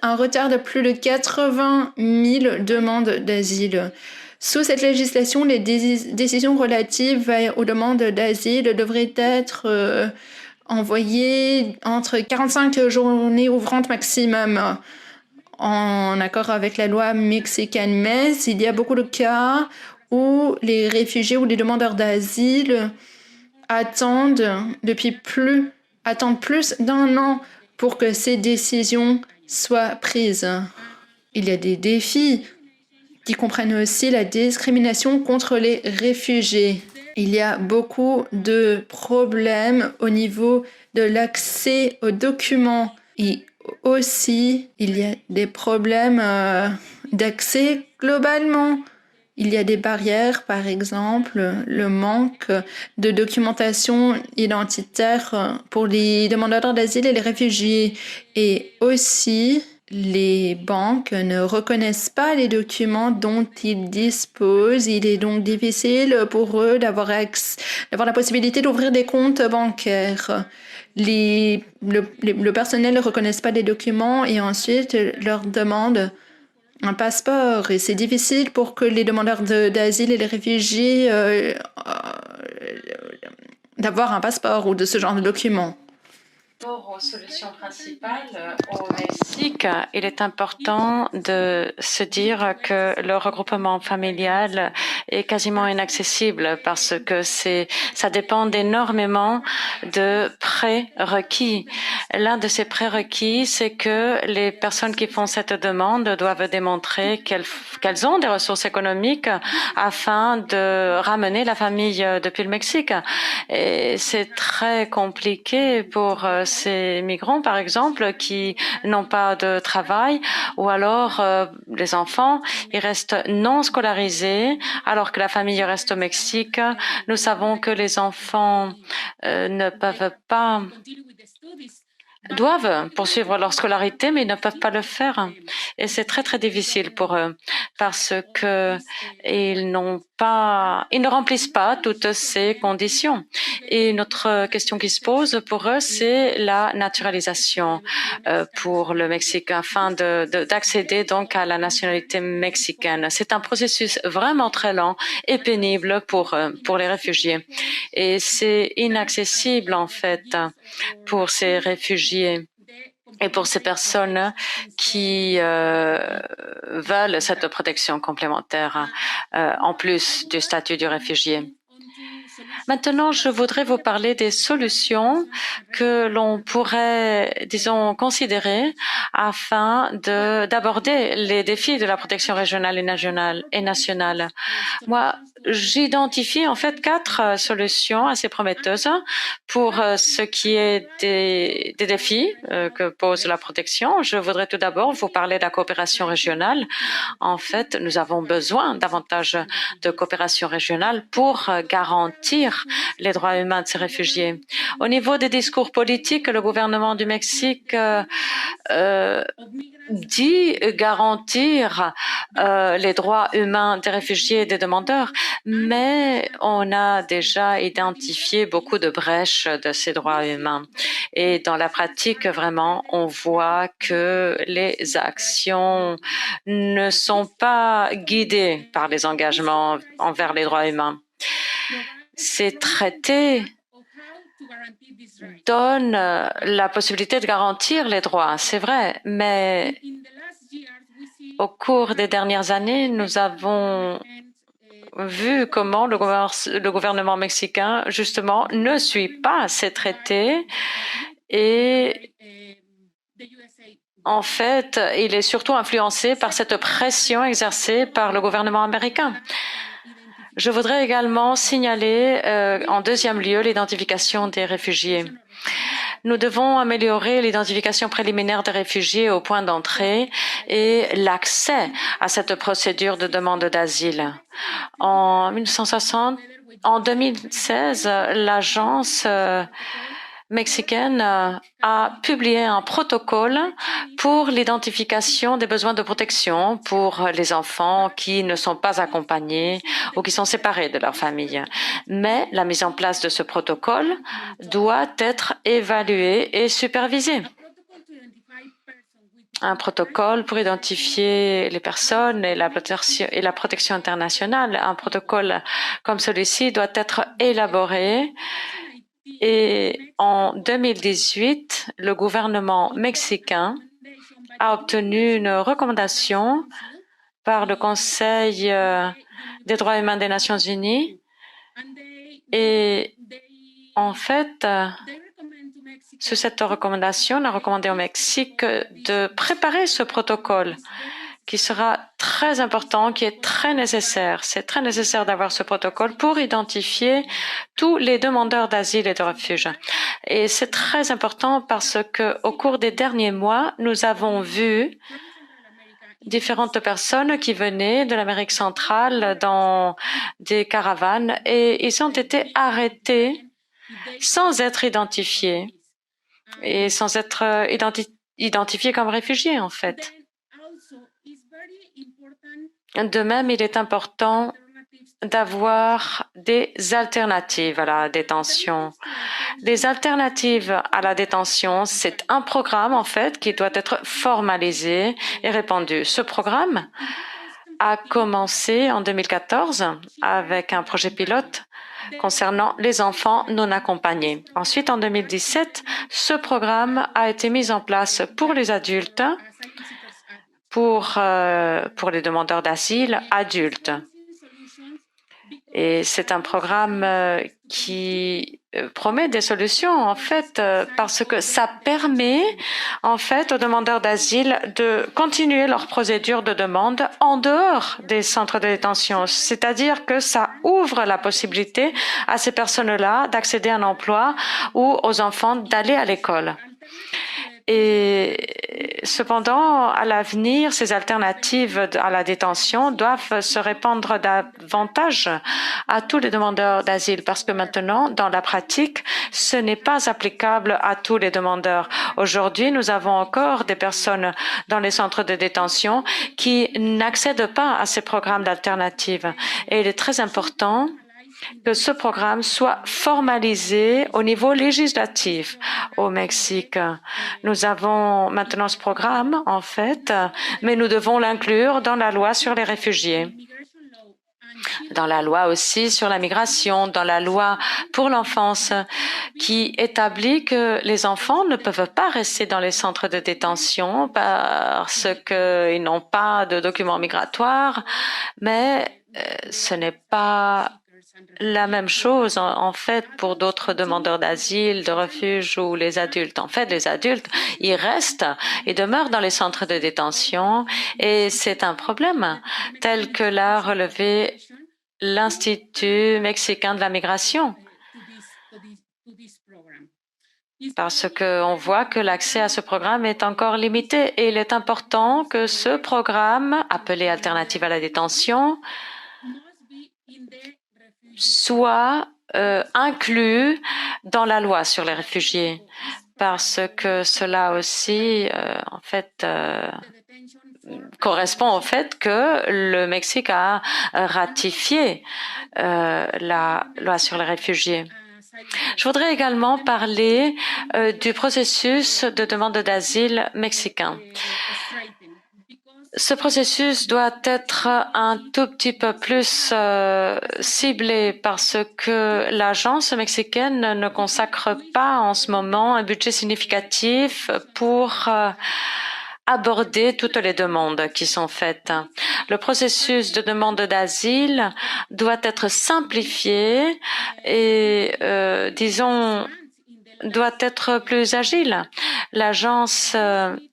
un retard de plus de 80 000 demandes d'asile. Sous cette législation, les décisions relatives aux demandes d'asile devraient être envoyées entre 45 journées ouvrantes maximum, en accord avec la loi mexicaine. Mais il y a beaucoup de cas où les réfugiés ou les demandeurs d'asile attendent plus d'un an pour que ces décisions soient prises. Il y a des défis qui comprennent aussi la discrimination contre les réfugiés. Il y a beaucoup de problèmes au niveau de l'accès aux documents. Et aussi, il y a des problèmes d'accès globalement. Il y a des barrières, par exemple, le manque de documentation identitaire pour les demandeurs d'asile et les réfugiés. Et aussi, les banques ne reconnaissent pas les documents dont ils disposent. Il est donc difficile pour eux d'avoir la possibilité d'ouvrir des comptes bancaires. Le personnel ne reconnaît pas les documents et ensuite leur demande un passeport. Et c'est difficile pour que les demandeurs d'asile et les réfugiés d'avoir un passeport ou de ce genre de documents. Pour aux solutions principales au Mexique, il est important de se dire que le regroupement familial est quasiment inaccessible parce que ça dépend énormément de prérequis. L'un de ces prérequis, c'est que les personnes qui font cette demande doivent démontrer qu'elles ont des ressources économiques afin de ramener la famille depuis le Mexique. Et c'est très compliqué pour ces migrants, par exemple, qui n'ont pas de travail, ou alors les enfants, ils restent non scolarisés, alors que la famille reste au Mexique. Nous savons que les enfants ne peuvent pas doivent poursuivre leur scolarité, mais ils ne peuvent pas le faire. Et c'est très, très difficile pour eux parce que ils ne remplissent pas toutes ces conditions. Et notre question qui se pose pour eux, c'est la naturalisation pour le Mexique afin d'accéder donc à la nationalité mexicaine. C'est un processus vraiment très lent et pénible pour les réfugiés. Et c'est inaccessible, en fait, pour ces réfugiés et pour ces personnes qui veulent cette protection complémentaire en plus du statut du réfugié. Maintenant, je voudrais vous parler des solutions que l'on pourrait, disons, considérer afin d'aborder les défis de la protection régionale et nationale. Moi, j'identifie en fait 4 solutions assez prometteuses pour ce qui est des défis que pose la protection. Je voudrais tout d'abord vous parler de la coopération régionale. En fait, nous avons besoin davantage de coopération régionale pour garantir les droits humains de ces réfugiés. Au niveau des discours politiques, le gouvernement du Mexique dit garantir les droits humains des réfugiés et des demandeurs, mais on a déjà identifié beaucoup de brèches de ces droits humains. Et dans la pratique, vraiment, on voit que les actions ne sont pas guidées par les engagements envers les droits humains. Ces traités donnent la possibilité de garantir les droits, c'est vrai, mais au cours des dernières années, nous avons vu comment le gouvernement mexicain, justement, ne suit pas ces traités et en fait, il est surtout influencé par cette pression exercée par le gouvernement américain. Je voudrais également signaler en deuxième lieu l'identification des réfugiés. Nous devons améliorer l'identification préliminaire des réfugiés au point d'entrée et l'accès à cette procédure de demande d'asile. En 2016, l'agence mexicaine a publié un protocole pour l'identification des besoins de protection pour les enfants qui ne sont pas accompagnés ou qui sont séparés de leur famille. Mais la mise en place de ce protocole doit être évaluée et supervisée. Un protocole pour identifier les personnes et la protection internationale. Un protocole comme celui-ci doit être élaboré. Et en 2018, le gouvernement mexicain a obtenu une recommandation par le Conseil des droits humains des Nations Unies. Et en fait, sous cette recommandation, on a recommandé au Mexique de préparer ce protocole qui sera très important, qui est très nécessaire. C'est très nécessaire d'avoir ce protocole pour identifier tous les demandeurs d'asile et de refuge. Et c'est très important parce que au cours des derniers mois, nous avons vu différentes personnes qui venaient de l'Amérique centrale dans des caravanes et ils ont été arrêtés sans être identifiés et sans être identifiés comme réfugiés en fait. De même, il est important d'avoir des alternatives à la détention. Les alternatives à la détention, c'est un programme en fait qui doit être formalisé et répandu. Ce programme a commencé en 2014 avec un projet pilote concernant les enfants non accompagnés. Ensuite, en 2017, ce programme a été mis en place pour les adultes, pour les demandeurs d'asile adultes. Et c'est un programme qui promet des solutions en fait parce que ça permet en fait aux demandeurs d'asile de continuer leur procédure de demande en dehors des centres de détention. C'est-à-dire que ça ouvre la possibilité à ces personnes-là d'accéder à un emploi ou aux enfants d'aller à l'école. Et cependant, à l'avenir, ces alternatives à la détention doivent se répandre davantage à tous les demandeurs d'asile parce que maintenant, dans la pratique, ce n'est pas applicable à tous les demandeurs. Aujourd'hui, nous avons encore des personnes dans les centres de détention qui n'accèdent pas à ces programmes d'alternatives. Et il est très important que ce programme soit formalisé au niveau législatif au Mexique. Nous avons maintenant ce programme, en fait, mais nous devons l'inclure dans la loi sur les réfugiés, dans la loi aussi sur la migration, dans la loi pour l'enfance, qui établit que les enfants ne peuvent pas rester dans les centres de détention parce qu'ils n'ont pas de documents migratoires, mais ce n'est pas la même chose, en fait, pour d'autres demandeurs d'asile, de refuge ou les adultes. En fait, les adultes, ils restent, ils demeurent dans les centres de détention et c'est un problème tel que l'a relevé l'Institut mexicain de la migration. Parce qu'on voit que l'accès à ce programme est encore limité et il est important que ce programme, appelé Alternative à la détention, soit inclus dans la loi sur les réfugiés, parce que cela aussi, en fait, correspond au fait que le Mexique a ratifié la loi sur les réfugiés. Je voudrais également parler du processus de demande d'asile mexicain. Ce processus doit être un tout petit peu plus ciblé parce que l'agence mexicaine ne consacre pas en ce moment un budget significatif pour aborder toutes les demandes qui sont faites. Le processus de demande d'asile doit être simplifié et, disons, doit être plus agile. L'agence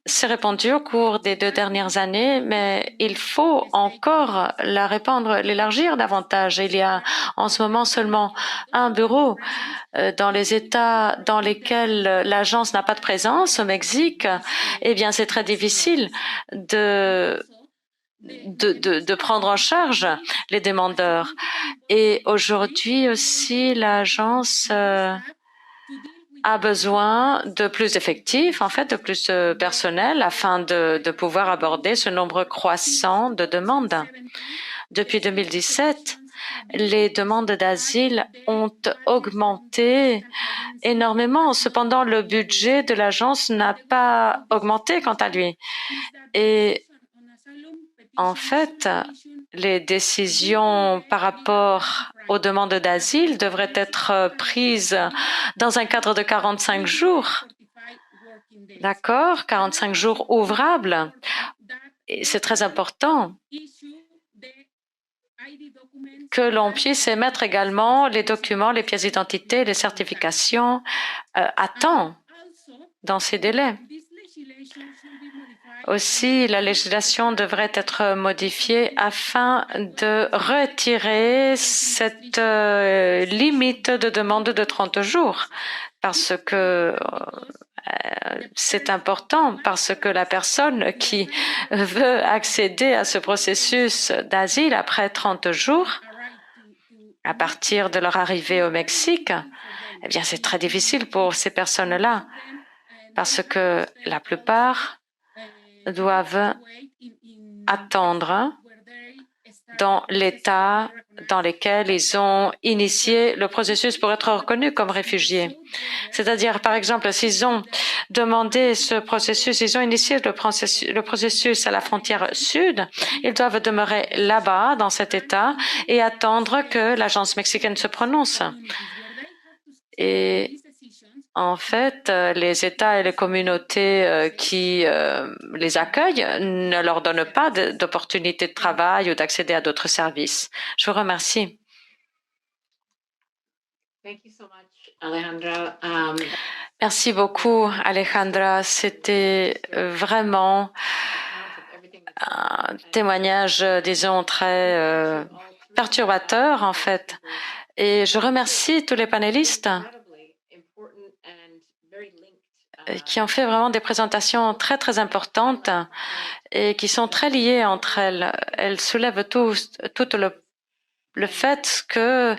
s'est répandue au cours des 2 dernières années, mais il faut encore la répandre, l'élargir davantage. Il y a en ce moment seulement un bureau dans les États dans lesquels l'agence n'a pas de présence, au Mexique. Eh bien, c'est très difficile de prendre en charge les demandeurs. Et aujourd'hui aussi, l'agence a besoin de plus d'effectifs, en fait, de plus de personnel afin de pouvoir aborder ce nombre croissant de demandes. Depuis 2017, les demandes d'asile ont augmenté énormément. Cependant, le budget de l'agence n'a pas augmenté quant à lui. Et en fait, les décisions par rapport aux demandes d'asile devraient être prises dans un cadre de 45 jours. D'accord, 45 jours ouvrables. Et c'est très important que l'on puisse émettre également les documents, les pièces d'identité, les certifications à temps dans ces délais. Aussi, la législation devrait être modifiée afin de retirer cette limite de demande de 30 jours parce que c'est important parce que la personne qui veut accéder à ce processus d'asile après 30 jours, à partir de leur arrivée au Mexique, eh bien, c'est très difficile pour ces personnes-là parce que la plupart doivent attendre dans l'État dans lequel ils ont initié le processus pour être reconnus comme réfugiés. C'est-à-dire, par exemple, s'ils ont demandé ce processus, ils ont initié le processus à la frontière sud, ils doivent demeurer là-bas, dans cet État, et attendre que l'agence mexicaine se prononce. Et en fait, les États et les communautés qui les accueillent ne leur donnent pas d'opportunités de travail ou d'accéder à d'autres services. Je vous remercie. Merci beaucoup, Alejandra. C'était vraiment un témoignage, disons, très perturbateur, en fait. Et je remercie tous les panélistes qui ont fait vraiment des présentations très, très importantes et qui sont très liées entre elles. Elles soulèvent tout le fait que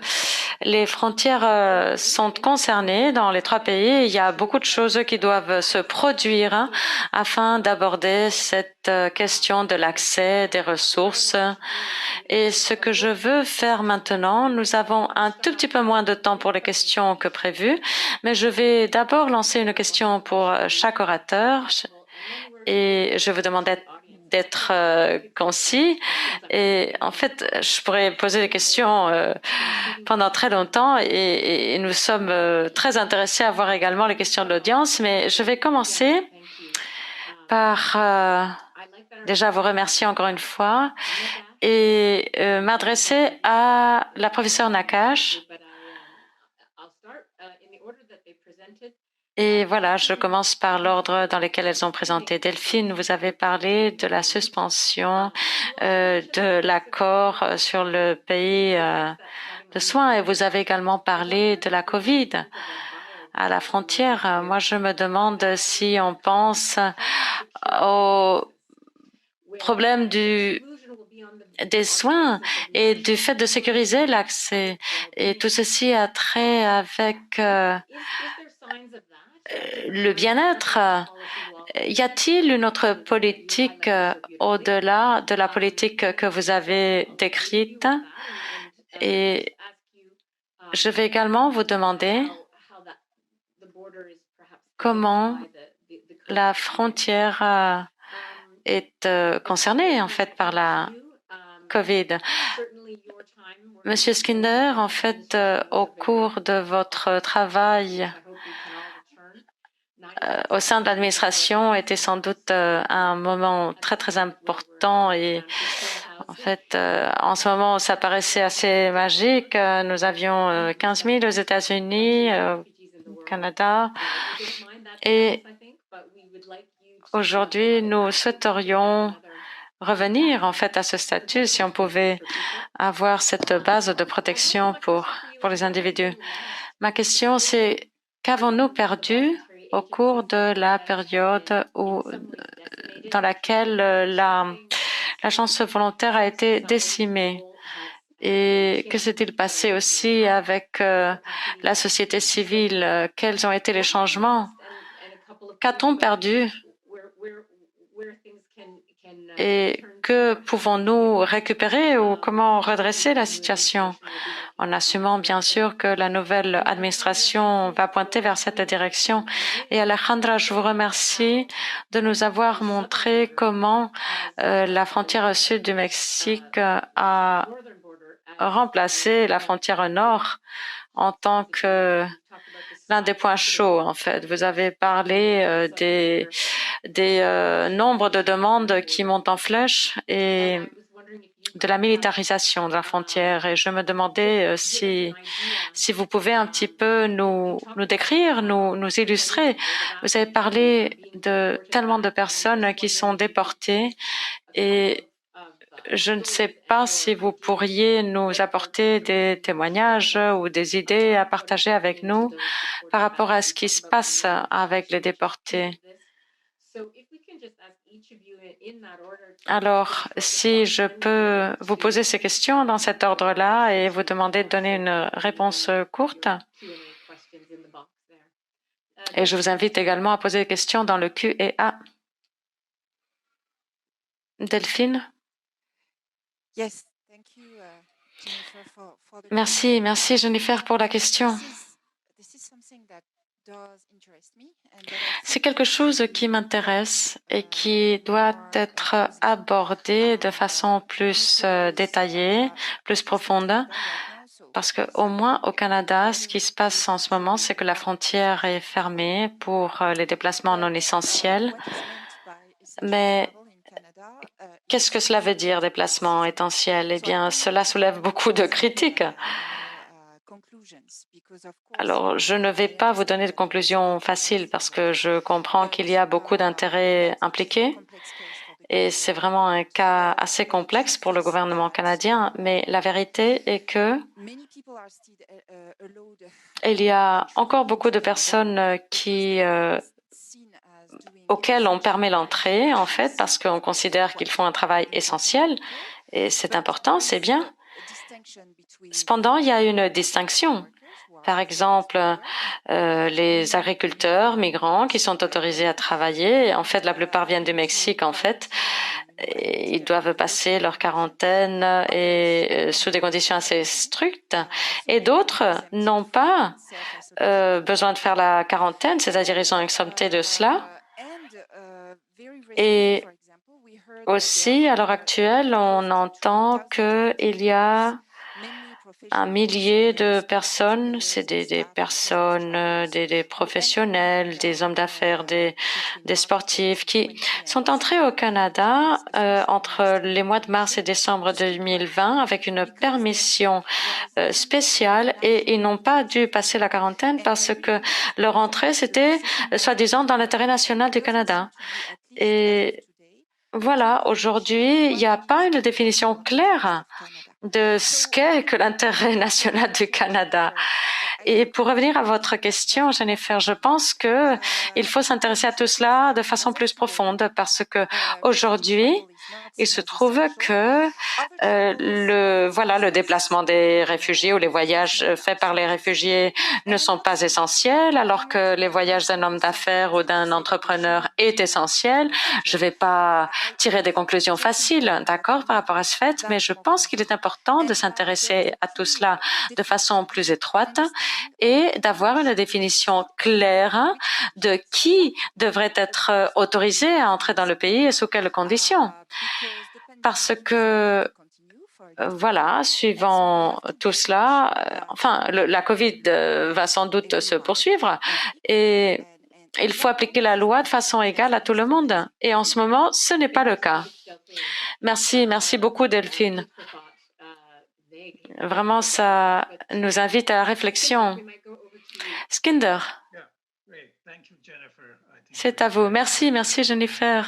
les frontières sont concernées dans les 3 pays. Il y a beaucoup de choses qui doivent se produire afin d'aborder cette question de l'accès des ressources. Et ce que je veux faire maintenant, nous avons un tout petit peu moins de temps pour les questions que prévu, mais je vais d'abord lancer une question pour chaque orateur et je vous demande d'être concis. Et en fait, je pourrais poser des questions pendant très longtemps et nous sommes très intéressés à voir également les questions de l'audience, mais je vais commencer par déjà vous remercier encore une fois et m'adresser à la professeure Nakache. Et voilà, je commence par l'ordre dans lequel elles ont présenté. Delphine, vous avez parlé de la suspension de l'accord sur le pays de soins et vous avez également parlé de la COVID à la frontière. Moi, je me demande si on pense au problème des soins et du fait de sécuriser l'accès. Et tout ceci a trait avec le bien-être. Y a-t-il une autre politique au-delà de la politique que vous avez décrite? Et je vais également vous demander comment la frontière est concernée en fait par la COVID. Monsieur Skinder, en fait, au cours de votre travail au sein de l'administration était sans doute un moment très, très important et en fait, en ce moment, ça paraissait assez magique. Nous avions 15 000 aux États-Unis, au Canada et aujourd'hui, nous souhaiterions revenir en fait à ce statut si on pouvait avoir cette base de protection pour les individus. Ma question, c'est qu'avons-nous perdu au cours de la période dans laquelle l'agence volontaire a été décimée? Et que s'est-il passé aussi avec la société civile? Quels ont été les changements? Qu'a-t-on perdu? Et que pouvons-nous récupérer ou comment redresser la situation en assumant bien sûr que la nouvelle administration va pointer vers cette direction. Et Alejandra, je vous remercie de nous avoir montré comment la frontière sud du Mexique a remplacé la frontière nord en tant que l'un des points chauds, en fait. Vous avez parlé des nombres de demandes qui montent en flèche et de la militarisation de la frontière. Et je me demandais si vous pouvez un petit peu nous décrire, nous illustrer. Vous avez parlé de tellement de personnes qui sont déportées et je ne sais pas si vous pourriez nous apporter des témoignages ou des idées à partager avec nous par rapport à ce qui se passe avec les déportés. Alors, si je peux vous poser ces questions dans cet ordre-là et vous demander de donner une réponse courte. Et je vous invite également à poser des questions dans le Q&A. Delphine? Merci Jennifer pour la question. C'est quelque chose qui m'intéresse et qui doit être abordé de façon plus détaillée, plus profonde, parce que au moins au Canada, ce qui se passe en ce moment, c'est que la frontière est fermée pour les déplacements non essentiels. Mais qu'est-ce que cela veut dire, déplacement essentiel? Eh bien, cela soulève beaucoup de critiques. Alors, je ne vais pas vous donner de conclusion facile parce que je comprends qu'il y a beaucoup d'intérêts impliqués et c'est vraiment un cas assez complexe pour le gouvernement canadien, mais la vérité est que il y a encore beaucoup de personnes auxquelles on permet l'entrée, en fait, parce qu'on considère qu'ils font un travail essentiel et c'est important, c'est bien. Cependant, il y a une distinction. Par exemple, les agriculteurs migrants qui sont autorisés à travailler, en fait, la plupart viennent du Mexique, en fait. Et ils doivent passer leur quarantaine et sous des conditions assez strictes. Et d'autres n'ont pas besoin de faire la quarantaine, c'est-à-dire ils sont exemptés de cela. Et aussi, à l'heure actuelle, on entend qu'il y a un millier de personnes, c'est des personnes, des professionnels, des hommes d'affaires, des sportifs qui sont entrés au Canada entre les mois de mars et décembre 2020 avec une permission spéciale et ils n'ont pas dû passer la quarantaine parce que leur entrée, c'était soi-disant dans l'intérêt national du Canada. Et voilà, aujourd'hui, il n'y a pas une définition claire de ce qu'est que l'intérêt national du Canada. Et pour revenir à votre question, Jennifer, je pense que il faut s'intéresser à tout cela de façon plus profonde parce que aujourd'hui, il se trouve que le déplacement des réfugiés ou les voyages faits par les réfugiés ne sont pas essentiels, alors que les voyages d'un homme d'affaires ou d'un entrepreneur est essentiel. Je ne vais pas tirer des conclusions faciles, d'accord, par rapport à ce fait, mais je pense qu'il est important de s'intéresser à tout cela de façon plus étroite et d'avoir une définition claire de qui devrait être autorisé à entrer dans le pays et sous quelles conditions. Parce que voilà, suivant tout cela, la COVID va sans doute se poursuivre et il faut appliquer la loi de façon égale à tout le monde. Et en ce moment, ce n'est pas le cas. Merci beaucoup, Delphine. Vraiment, ça nous invite à la réflexion. Skinder, c'est à vous. Merci Jennifer.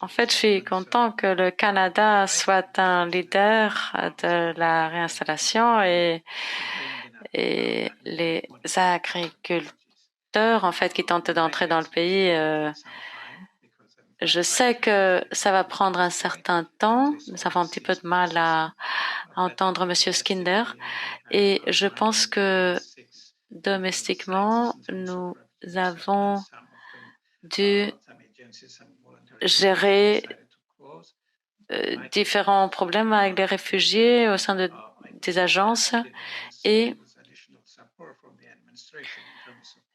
En fait, je suis content que le Canada soit un leader de la réinstallation et les agriculteurs, en fait, qui tentent d'entrer dans le pays. Je sais que ça va prendre un certain temps. Nous avons un petit peu de mal à entendre Monsieur Skinder et je pense que domestiquement, nous avons dû gérer différents problèmes avec les réfugiés au sein des agences et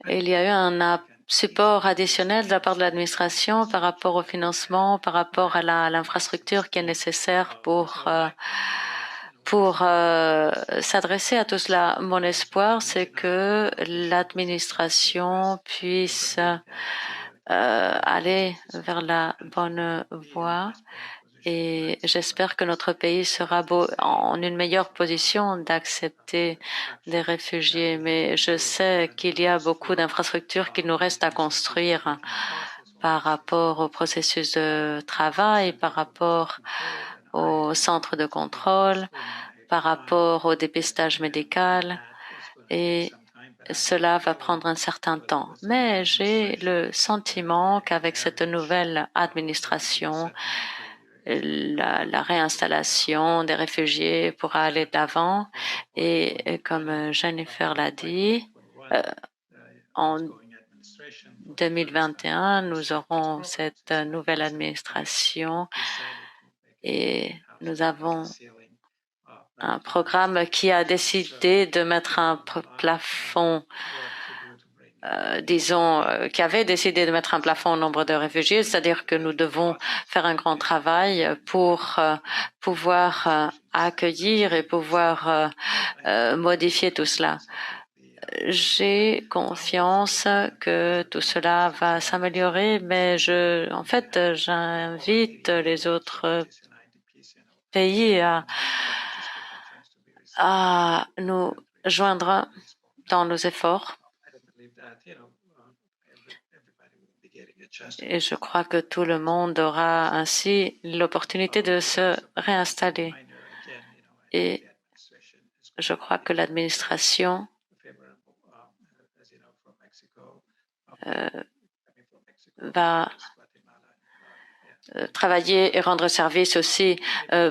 il y a eu un support additionnel de la part de l'administration par rapport au financement, par rapport à l'infrastructure qui est nécessaire pour s'adresser à tout cela. Mon espoir, c'est que l'administration puisse aller vers la bonne voie et j'espère que notre pays sera en une meilleure position d'accepter des réfugiés. Mais je sais qu'il y a beaucoup d'infrastructures qu'il nous reste à construire par rapport au processus de travail, par rapport au centre de contrôle, par rapport au dépistage médical et cela va prendre un certain temps. Mais j'ai le sentiment qu'avec cette nouvelle administration, la réinstallation des réfugiés pourra aller de l'avant et comme Jennifer l'a dit, en 2021, nous aurons cette nouvelle administration et nous avons un programme qui a décidé de mettre un plafond, qui avait décidé de mettre un plafond au nombre de réfugiés, c'est-à-dire que nous devons faire un grand travail pour pouvoir accueillir et pouvoir modifier tout cela. J'ai confiance que tout cela va s'améliorer, mais j'invite les autres pays à nous joindre dans nos efforts. Et je crois que tout le monde aura ainsi l'opportunité de se réinstaller. Et je crois que l'administration va travailler et rendre service aussi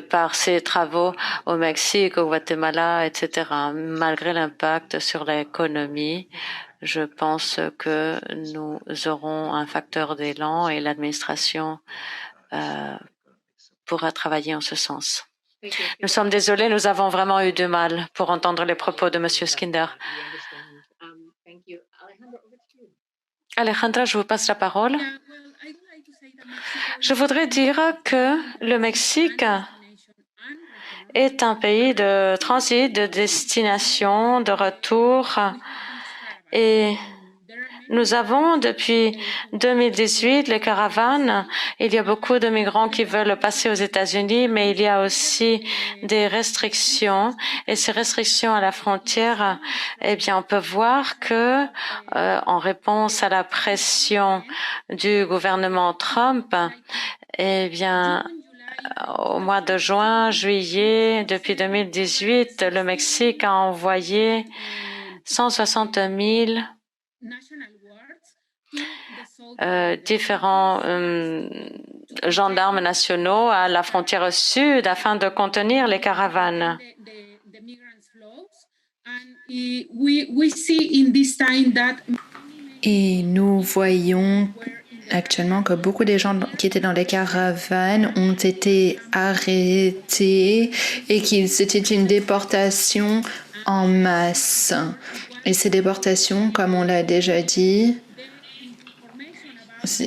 par ses travaux au Mexique, au Guatemala, etc. Malgré l'impact sur l'économie, je pense que nous aurons un facteur d'élan et l'administration pourra travailler en ce sens. Nous sommes désolés, nous avons vraiment eu du mal pour entendre les propos de M. Skinder. Alejandra, je vous passe la parole. Je voudrais dire que le Mexique est un pays de transit, de destination, de retour et nous avons depuis 2018 les caravanes. Il y a beaucoup de migrants qui veulent passer aux États-Unis, mais il y a aussi des restrictions. Et ces restrictions à la frontière, eh bien, on peut voir que, en réponse à la pression du gouvernement Trump, eh bien, au mois de juin, juillet, depuis 2018, le Mexique a envoyé 160 000 différents gendarmes nationaux à la frontière sud afin de contenir les caravanes. Et nous voyons actuellement que beaucoup des gens qui étaient dans les caravanes ont été arrêtés et qu'il c'était une déportation en masse. Et ces déportations, comme on l'a déjà dit,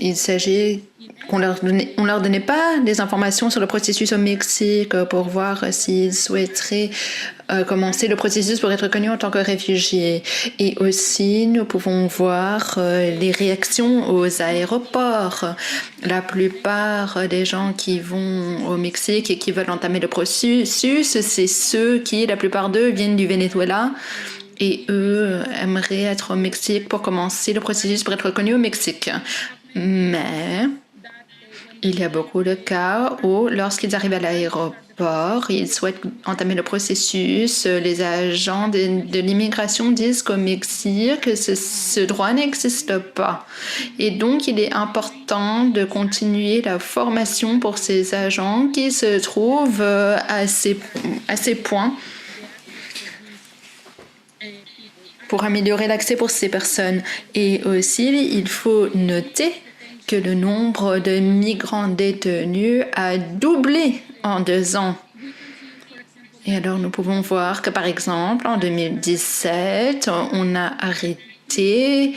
il s'agit qu'on leur donnait pas des informations sur le processus au Mexique pour voir s'ils souhaiteraient commencer le processus pour être connus en tant que réfugiés. Et aussi, nous pouvons voir les réactions aux aéroports. La plupart des gens qui vont au Mexique et qui veulent entamer le processus, c'est ceux qui, la plupart d'eux, viennent du Venezuela. Et eux aimeraient être au Mexique pour commencer le processus pour être reconnus au Mexique. Mais il y a beaucoup de cas où, lorsqu'ils arrivent à l'aéroport, ils souhaitent entamer le processus. Les agents de l'immigration disent qu'au Mexique, ce droit n'existe pas. Et donc, il est important de continuer la formation pour ces agents qui se trouvent à ces points pour améliorer l'accès pour ces personnes. Et aussi, il faut noter que le nombre de migrants détenus a doublé en 2 ans. Et alors, nous pouvons voir que, par exemple, en 2017, on a arrêté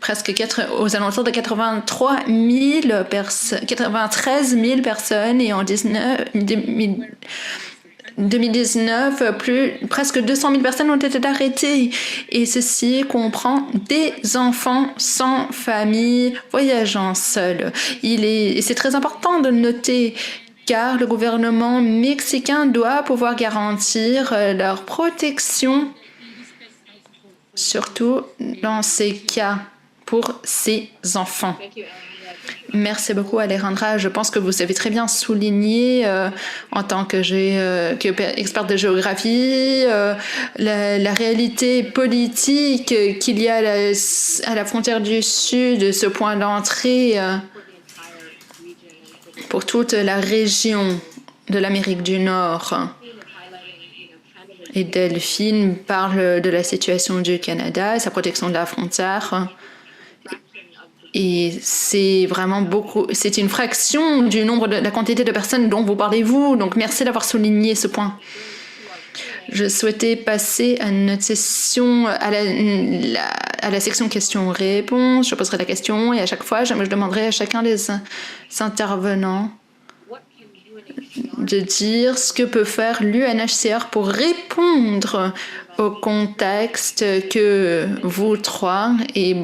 presque aux alentours de 93 000 personnes et en 2019, presque 200 000 personnes ont été arrêtées. Et ceci comprend des enfants sans famille, voyageant seuls. Et c'est très important de le noter, car le gouvernement mexicain doit pouvoir garantir leur protection, surtout dans ces cas pour ces enfants. Merci beaucoup, Alejandra. Je pense que vous avez très bien souligné, en tant que experte de géographie, la réalité politique qu'il y a à la frontière du Sud, ce point d'entrée pour toute la région de l'Amérique du Nord. Et Delphine parle de la situation du Canada et sa protection de la frontière. Et c'est vraiment beaucoup, c'est une fraction du nombre de la quantité de personnes dont vous parlez-vous. Donc merci d'avoir souligné ce point. Je souhaitais passer à notre session, à la section questions-réponses. Je poserai la question et à chaque fois, je demanderai à chacun des intervenants de dire ce que peut faire l'UNHCR pour répondre au contexte que vous trois et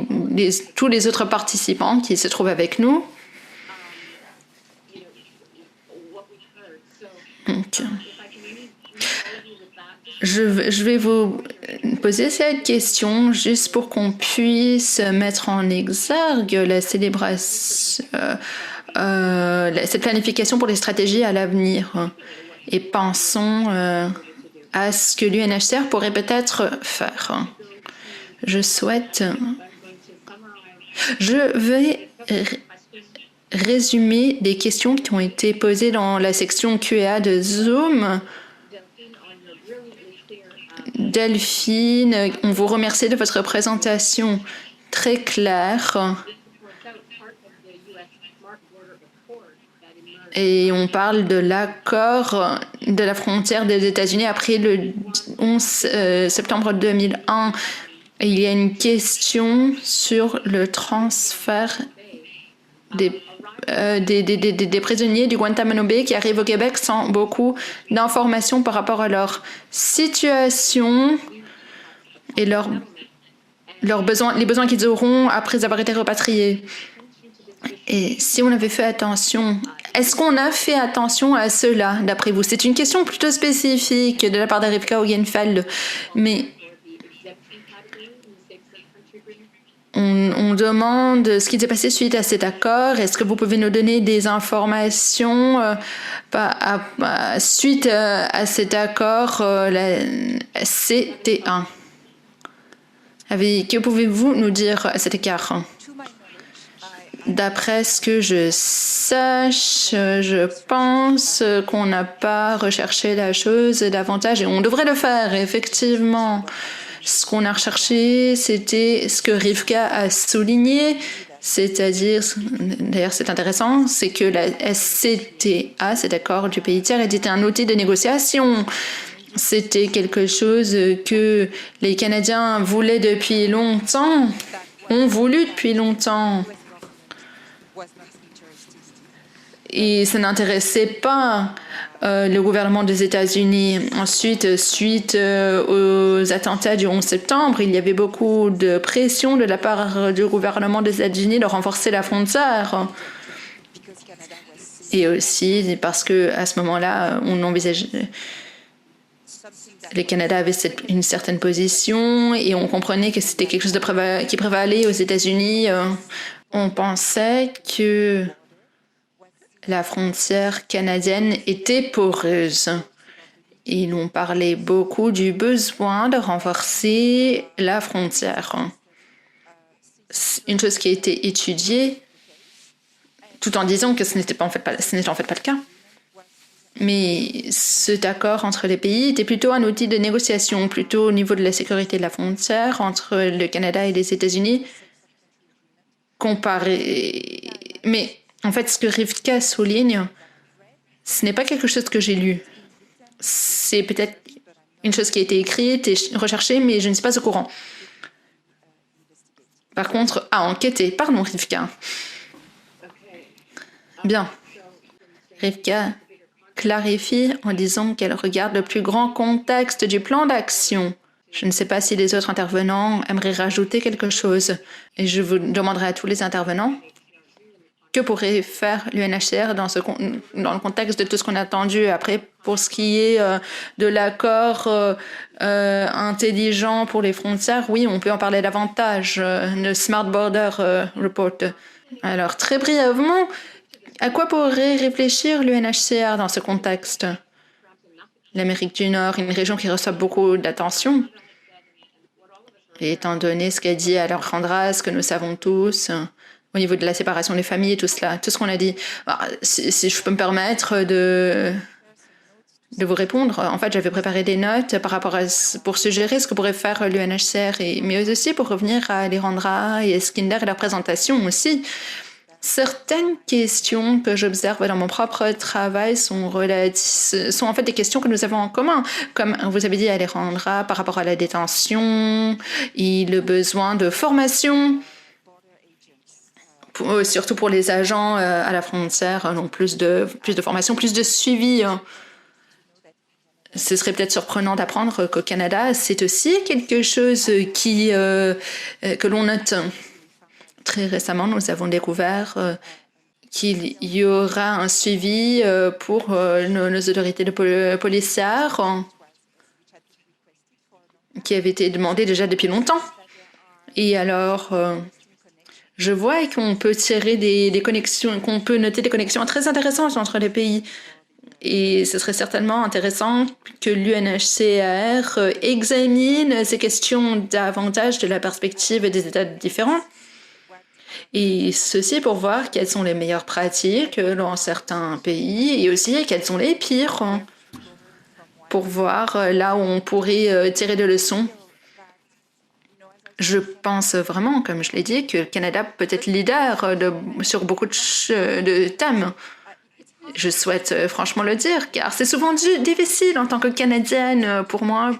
tous les autres participants qui se trouvent avec nous. Donc, je vais vous poser cette question juste pour qu'on puisse mettre en exergue la célébration, cette planification pour les stratégies à l'avenir. Et pensons à ce que l'UNHCR pourrait peut-être faire. Je vais résumer des questions qui ont été posées dans la section Q&A de Zoom. Delphine, on vous remercie de votre présentation très claire. Et on parle de l'accord de la frontière des États-Unis après le 11 septembre 2001. Et il y a une question sur le transfert des prisonniers du Guantanamo Bay qui arrivent au Québec sans beaucoup d'informations par rapport à leur situation et les besoins qu'ils auront après avoir été repatriés. Et si on avait fait attention, est-ce qu'on a fait attention à cela, d'après vous? C'est une question plutôt spécifique de la part d'Arivka Ogenfeld, mais on demande ce qui s'est passé suite à cet accord. Est-ce que vous pouvez nous donner des informations suite à cet accord, la CT1? Que pouvez-vous nous dire à cet écart? D'après ce que je sache, je pense qu'on n'a pas recherché la chose davantage et on devrait le faire, effectivement. Ce qu'on a recherché, c'était ce que Rivka a souligné, c'est-à-dire, d'ailleurs c'est intéressant, c'est que la SCTA, cet accord du pays tiers, était un outil de négociation. C'était quelque chose que les Canadiens voulaient depuis longtemps, ont voulu depuis longtemps. Et ça n'intéressait pas le gouvernement des États-Unis. Ensuite, suite aux attentats du 11 septembre, il y avait beaucoup de pression de la part du gouvernement des États-Unis de renforcer la frontière. Et aussi parce que à ce moment-là, on envisageait. Le Canada avait une certaine position et on comprenait que c'était quelque chose qui prévalait aux États-Unis. On pensait que la frontière canadienne était poreuse. Ils ont parlé beaucoup du besoin de renforcer la frontière. Une chose qui a été étudiée, tout en disant que ce n'était en fait pas le cas. Mais cet accord entre les pays était plutôt un outil de négociation, plutôt au niveau de la sécurité de la frontière entre le Canada et les États-Unis, comparé. Mais en fait, ce que Rivka souligne, ce n'est pas quelque chose que j'ai lu. C'est peut-être une chose qui a été écrite et recherchée, mais je ne suis pas au courant. Par contre, à enquêter. Pardon, Rivka. Bien. Rivka clarifie en disant qu'elle regarde le plus grand contexte du plan d'action. Je ne sais pas si les autres intervenants aimeraient rajouter quelque chose. Et je vous demanderai à tous les intervenants que pourrait faire l'UNHCR dans le contexte de tout ce qu'on a entendu. Après, pour ce qui est de l'accord intelligent pour les frontières, oui, on peut en parler davantage. Le Smart Border Report. Alors, très brièvement, à quoi pourrait réfléchir l'UNHCR dans ce contexte? L'Amérique du Nord, une région qui reçoit beaucoup d'attention. Et étant donné ce qu'a dit Alejandra, ce que nous savons tous, au niveau de la séparation des familles et tout cela, tout ce qu'on a dit. Alors, si je peux me permettre de vous répondre, en fait, j'avais préparé des notes par rapport pour suggérer ce que pourrait faire l'UNHCR, mais aussi pour revenir à Alejandra et Eskinder et leur présentation aussi. Certaines questions que j'observe dans mon propre travail sont en fait des questions que nous avons en commun. Comme vous avez dit, Alejandra, par rapport à la détention et le besoin de formation, surtout pour les agents à la frontière, donc plus de formation, plus de suivi. Ce serait peut-être surprenant d'apprendre qu'au Canada, c'est aussi quelque chose que l'on note. Très récemment, nous avons découvert qu'il y aura un suivi pour nos autorités policières qui avait été demandé déjà depuis longtemps. Et alors, je vois qu'on peut tirer des connexions, qu'on peut noter des connexions très intéressantes entre les pays. Et ce serait certainement intéressant que l'UNHCR examine ces questions davantage de la perspective des États différents. Et ceci pour voir quelles sont les meilleures pratiques dans certains pays et aussi quelles sont les pires, pour voir là où on pourrait tirer des leçons. Je pense vraiment, comme je l'ai dit, que le Canada peut être leader sur beaucoup de thèmes. Je souhaite franchement le dire, car c'est souvent difficile en tant que Canadienne pour moi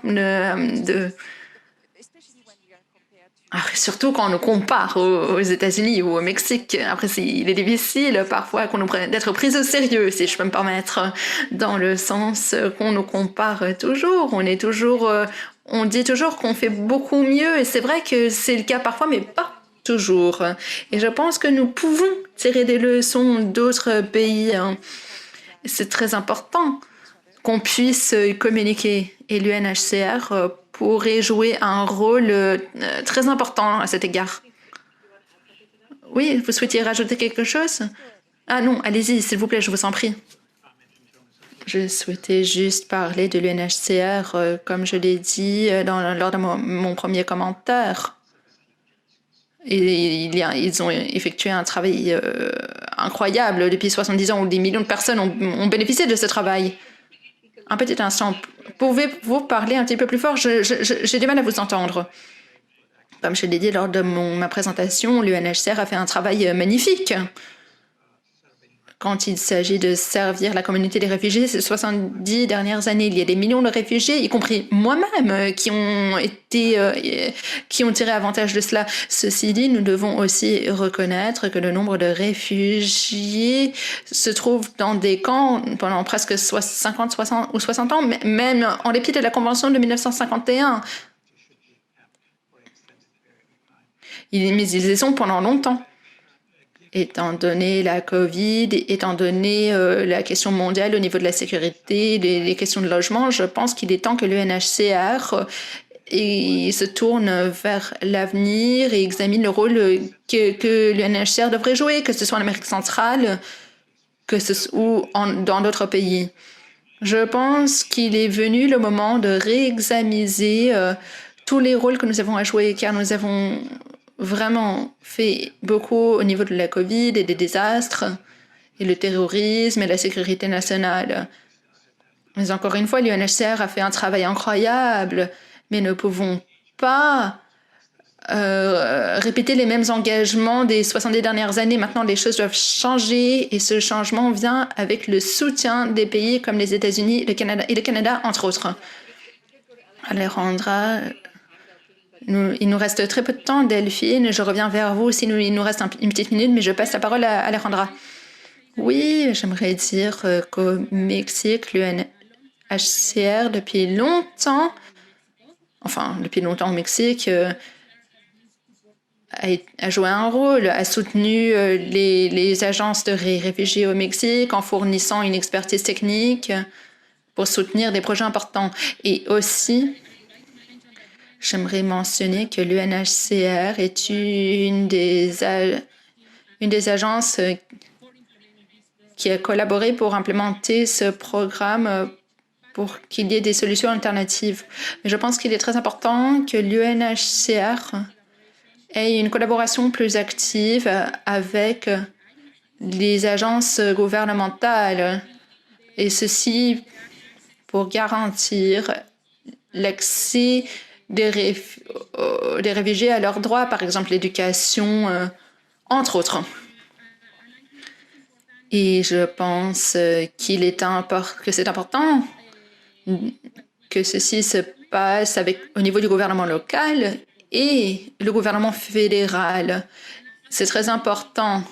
surtout quand on nous compare aux États-Unis ou au Mexique. Après, il est difficile parfois d'être pris au sérieux, si je peux me permettre, dans le sens qu'on nous compare toujours. On dit toujours qu'on fait beaucoup mieux, et c'est vrai que c'est le cas parfois, mais pas toujours. Et je pense que nous pouvons tirer des leçons d'autres pays. C'est très important qu'on puisse communiquer. Et l'UNHCR pourrait jouer un rôle très important à cet égard. Oui, vous souhaitiez rajouter quelque chose? Ah non, allez-y, s'il vous plaît, je vous en prie. Je souhaitais juste parler de l'UNHCR, comme je l'ai dit lors de mon premier commentaire. Et ils ont effectué un travail incroyable depuis 70 ans où des millions de personnes ont bénéficié de ce travail. Un petit instant, pouvez-vous parler un petit peu plus fort? J'ai du mal à vous entendre. Comme je l'ai dit lors de ma présentation, l'UNHCR a fait un travail magnifique. Quand il s'agit de servir la communauté des réfugiés, ces 70 dernières années, il y a des millions de réfugiés, y compris moi-même, qui ont tiré avantage de cela. Ceci dit, nous devons aussi reconnaître que le nombre de réfugiés se trouve dans des camps pendant presque 50, 60 ou 60 ans, même en dépit de la Convention de 1951. Mais ils y sont pendant longtemps. Étant donné la COVID, étant donné la question mondiale au niveau de la sécurité, les questions de logement, je pense qu'il est temps que l'UNHCR se tourne vers l'avenir et examine le rôle que l'UNHCR devrait jouer, que ce soit en Amérique centrale ou dans d'autres pays. Je pense qu'il est venu le moment de réexaminer tous les rôles que nous avons à jouer, car nous avons vraiment fait beaucoup au niveau de la COVID et des désastres, et le terrorisme et la sécurité nationale. Mais encore une fois, l'UNHCR a fait un travail incroyable, mais ne pouvons pas répéter les mêmes engagements des 70 dernières années. Maintenant, les choses doivent changer, et ce changement vient avec le soutien des pays comme les États-Unis, le Canada, entre autres. Alejandra, il nous reste très peu de temps, Delphine. Je reviens vers vous il nous reste une petite minute, mais je passe la parole à Alejandra. Oui, j'aimerais dire qu'au Mexique, l'UNHCR, depuis longtemps au Mexique, a joué un rôle, a soutenu les agences de réfugiés au Mexique en fournissant une expertise technique pour soutenir des projets importants. Et aussi, j'aimerais mentionner que l'UNHCR est une des agences qui a collaboré pour implémenter ce programme pour qu'il y ait des solutions alternatives. Mais je pense qu'il est très important que l'UNHCR ait une collaboration plus active avec les agences gouvernementales, et ceci pour garantir l'accès des réfugiés à leurs droits, par exemple l'éducation, entre autres. Et je pense que c'est important que ceci se passe au niveau du gouvernement local et le gouvernement fédéral. C'est très important.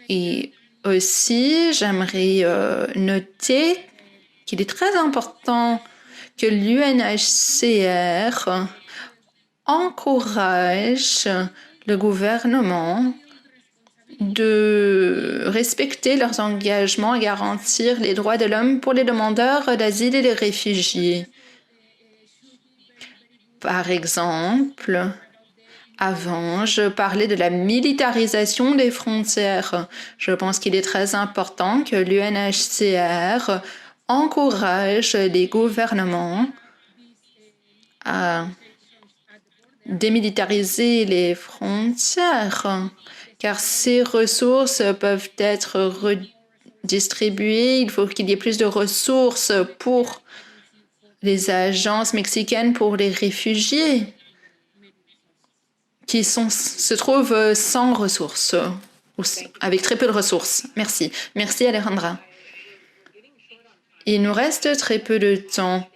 Et aussi, j'aimerais noter qu'il est très important que l'UNHCR encourage le gouvernement de respecter leurs engagements à garantir les droits de l'homme pour les demandeurs d'asile et les réfugiés. Par exemple, avant, je parlais de la militarisation des frontières. Je pense qu'il est très important que l'UNHCR encourage les gouvernements à démilitariser les frontières, car ces ressources peuvent être redistribuées. Il faut qu'il y ait plus de ressources pour les agences mexicaines pour les réfugiés qui se trouvent sans ressources, ou avec très peu de ressources. Merci. Merci, Alejandra. Il nous reste très peu de temps.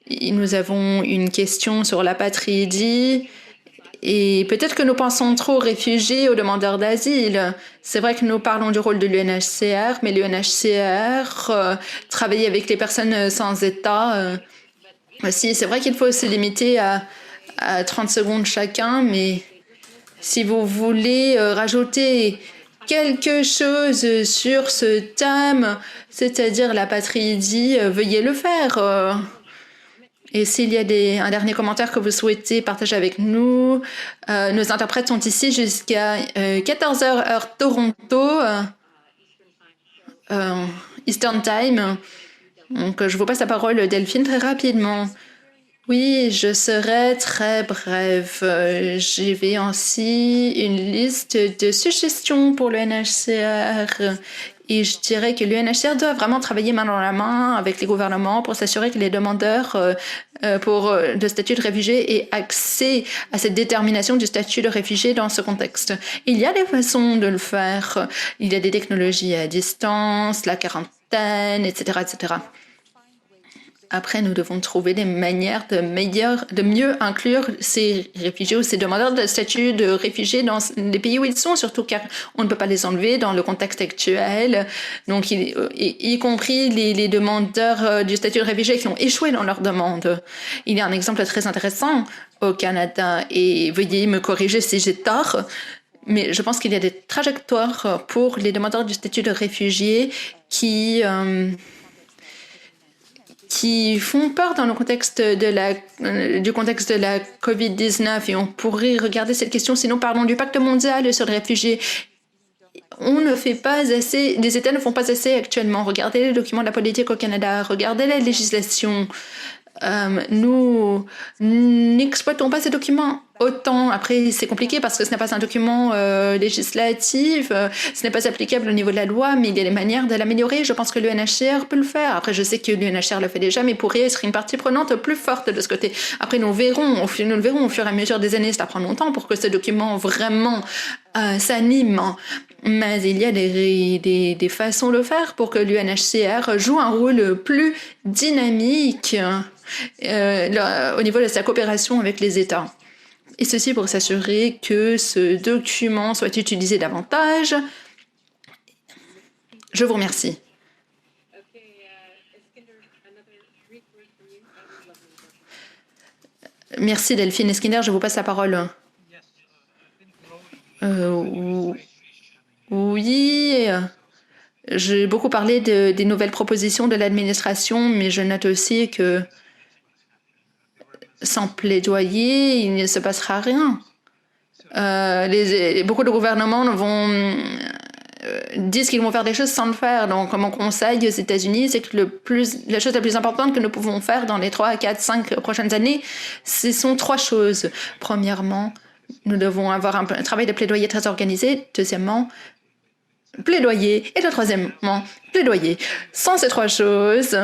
Nous avons une question sur l'apatridie. Et peut-être que nous pensons trop aux réfugiés, aux demandeurs d'asile. C'est vrai que nous parlons du rôle de l'UNHCR, mais l'UNHCR travaille avec les personnes sans État. Aussi, c'est vrai qu'il faut se limiter à 30 secondes chacun, mais si vous voulez rajouter quelque chose sur ce thème, c'est-à-dire l'apatridie, veuillez le faire. Et s'il y a un dernier commentaire que vous souhaitez partager avec nous, nos interprètes sont ici jusqu'à 14h heure Toronto, Eastern Time. Donc, je vous passe la parole, Delphine, très rapidement. Oui, je serai très brève. J'avais aussi une liste de suggestions pour le NHCR. Et je dirais que l'UNHCR doit vraiment travailler main dans la main avec les gouvernements pour s'assurer que les demandeurs pour le statut de réfugié aient accès à cette détermination du statut de réfugié dans ce contexte. Il y a des façons de le faire. Il y a des technologies à distance, la quarantaine, etc., etc. Après, nous devons trouver des manières de mieux inclure ces réfugiés ou ces demandeurs de statut de réfugiés dans les pays où ils sont, surtout car on ne peut pas les enlever dans le contexte actuel. Donc, y compris les demandeurs du statut de réfugié qui ont échoué dans leur demande. Il y a un exemple très intéressant au Canada, et veuillez me corriger si j'ai tort, mais je pense qu'il y a des trajectoires pour les demandeurs du statut de réfugié qui font peur dans le contexte du contexte de la COVID-19, et on pourrait regarder cette question. Sinon, parlons du pacte mondial sur les réfugiés. On ne fait pas assez, les États ne font pas assez actuellement. Regardez les documents de la politique au Canada, regardez la législation. Nous n'exploitons pas ces documents autant. Après, c'est compliqué parce que ce n'est pas un document législatif, ce n'est pas applicable au niveau de la loi, mais il y a des manières de l'améliorer. Je pense que l'UNHCR peut le faire. Après, je sais que l'UNHCR le fait déjà, mais pourrait être une partie prenante plus forte de ce côté. Après, nous le verrons au fur et à mesure des années. Ça prend longtemps pour que ce document vraiment s'anime. Mais il y a des façons de le faire pour que l'UNHCR joue un rôle plus dynamique au niveau de sa coopération avec les États. Et ceci pour s'assurer que ce document soit utilisé davantage. Je vous remercie. Merci Delphine Eskinder, je vous passe la parole. Oui, j'ai beaucoup parlé des nouvelles propositions de l'administration, mais je note aussi que sans plaidoyer, il ne se passera rien. Beaucoup de gouvernements disent qu'ils vont faire des choses sans le faire. Donc, mon conseil aux États-Unis, c'est que la chose la plus importante que nous pouvons faire dans les 3, 4, 5 prochaines années, ce sont 3 choses. Premièrement, nous devons avoir un travail de plaidoyer très organisé. Deuxièmement, plaidoyer. Et le troisièmement, plaidoyer. Sans ces 3 choses,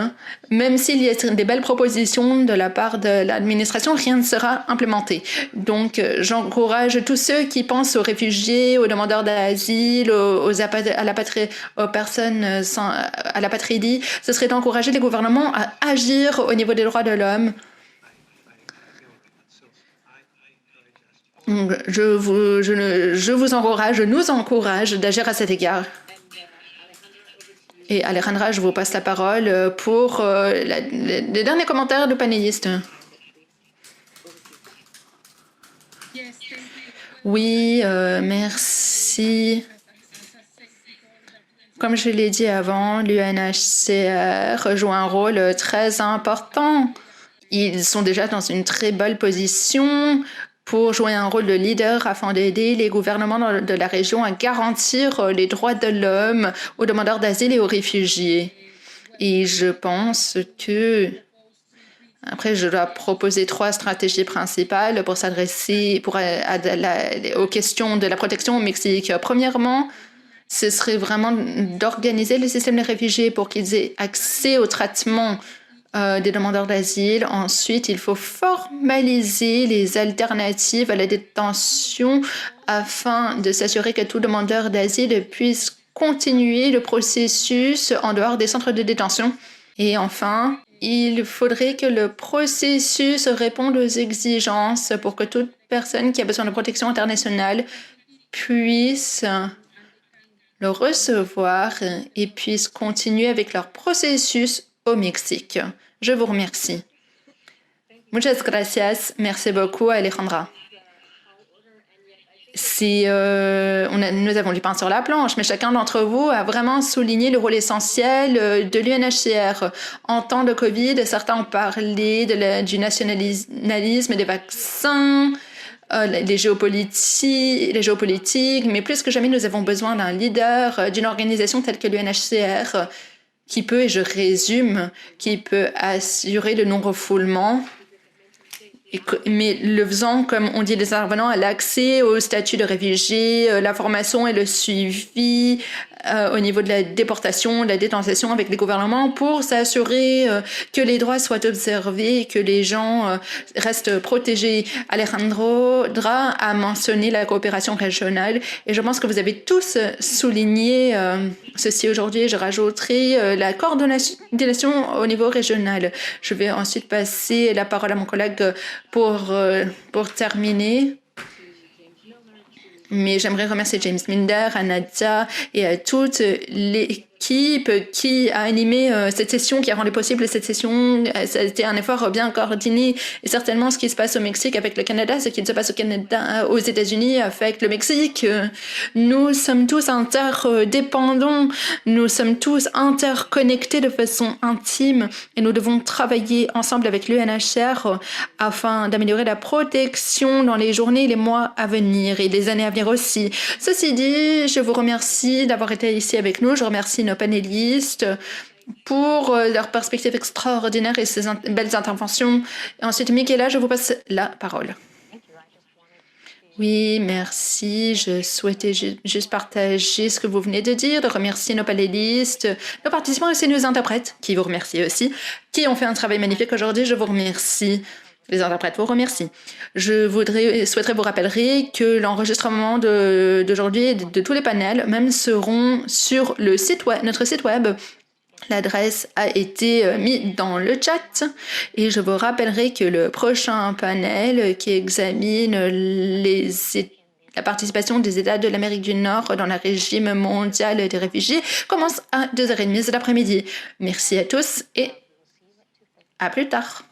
même s'il y a des belles propositions de la part de l'administration, rien ne sera implémenté. Donc, j'encourage tous ceux qui pensent aux réfugiés, aux demandeurs d'asile, aux personnes à l'apatridie, ce serait d'encourager les gouvernements à agir au niveau des droits de l'homme. Je nous encourage d'agir à cet égard. Et Alejandra, je vous passe la parole pour les derniers commentaires de panélistes. Oui, merci. Comme je l'ai dit avant, l'UNHCR joue un rôle très important. Ils sont déjà dans une très bonne position pour jouer un rôle de leader afin d'aider les gouvernements de la région à garantir les droits de l'homme aux demandeurs d'asile et aux réfugiés. Et je pense que, après, je dois proposer 3 stratégies principales pour s'adresser aux questions de la protection au Mexique. Premièrement, ce serait vraiment d'organiser le système des réfugiés pour qu'ils aient accès au traitement des demandeurs d'asile. Ensuite, il faut formaliser les alternatives à la détention afin de s'assurer que tout demandeur d'asile puisse continuer le processus en dehors des centres de détention. Et enfin, il faudrait que le processus réponde aux exigences pour que toute personne qui a besoin de protection internationale puisse le recevoir et puisse continuer avec leur processus au Mexique. Je vous remercie. Muchas gracias. Merci beaucoup, Alejandra. Nous avons du pain sur la planche, mais chacun d'entre vous a vraiment souligné le rôle essentiel de l'UNHCR. En temps de Covid, certains ont parlé du nationalisme des vaccins, les géopolitiques, mais plus que jamais, nous avons besoin d'un leader, d'une organisation telle que l'UNHCR, qui peut, et je résume, qui peut assurer le non-refoulement, mais le faisant, comme on dit les intervenants, à l'accès au statut de réfugié, la formation et le suivi au niveau de la déportation, de la détention avec les gouvernements pour s'assurer que les droits soient observés et que les gens restent protégés. Alejandro Dra a mentionné la coopération régionale et je pense que vous avez tous souligné ceci aujourd'hui. Je rajouterai la coordination au niveau régional. Je vais ensuite passer la parole à mon collègue pour terminer. Mais j'aimerais remercier James Minder, à Nadia et à toute l'équipe qui a animé cette session, qui a rendu possible cette session. Ça a été un effort bien coordonné. Et certainement, ce qui se passe au Mexique avec le Canada, ce qui se passe au Canada, aux États-Unis avec le Mexique. Nous sommes tous interdépendants. Nous sommes tous interconnectés de façon intime. Et nous devons travailler ensemble avec l'UNHCR afin d'améliorer la protection dans les journées et les mois à venir et les années à venir aussi. Ceci dit, je vous remercie d'avoir été ici avec nous. Je remercie nos panélistes pour leur perspective extraordinaire et ces belles interventions. Et ensuite, Michaela, je vous passe la parole. Oui, merci. Je souhaitais juste partager ce que vous venez de dire, de remercier nos panélistes, nos participants et aussi nos interprètes, qui vous remercient aussi, qui ont fait un travail magnifique aujourd'hui. Je vous remercie. Les interprètes vous remercient. Je souhaiterais vous rappeler que l'enregistrement d'aujourd'hui et de tous les panels même seront sur le site web, notre site web. L'adresse a été mise dans le chat et je vous rappellerai que le prochain panel qui examine La participation des États de l'Amérique du Nord dans le régime mondial des réfugiés commence à 2h30 cet après-midi. Merci à tous et à plus tard.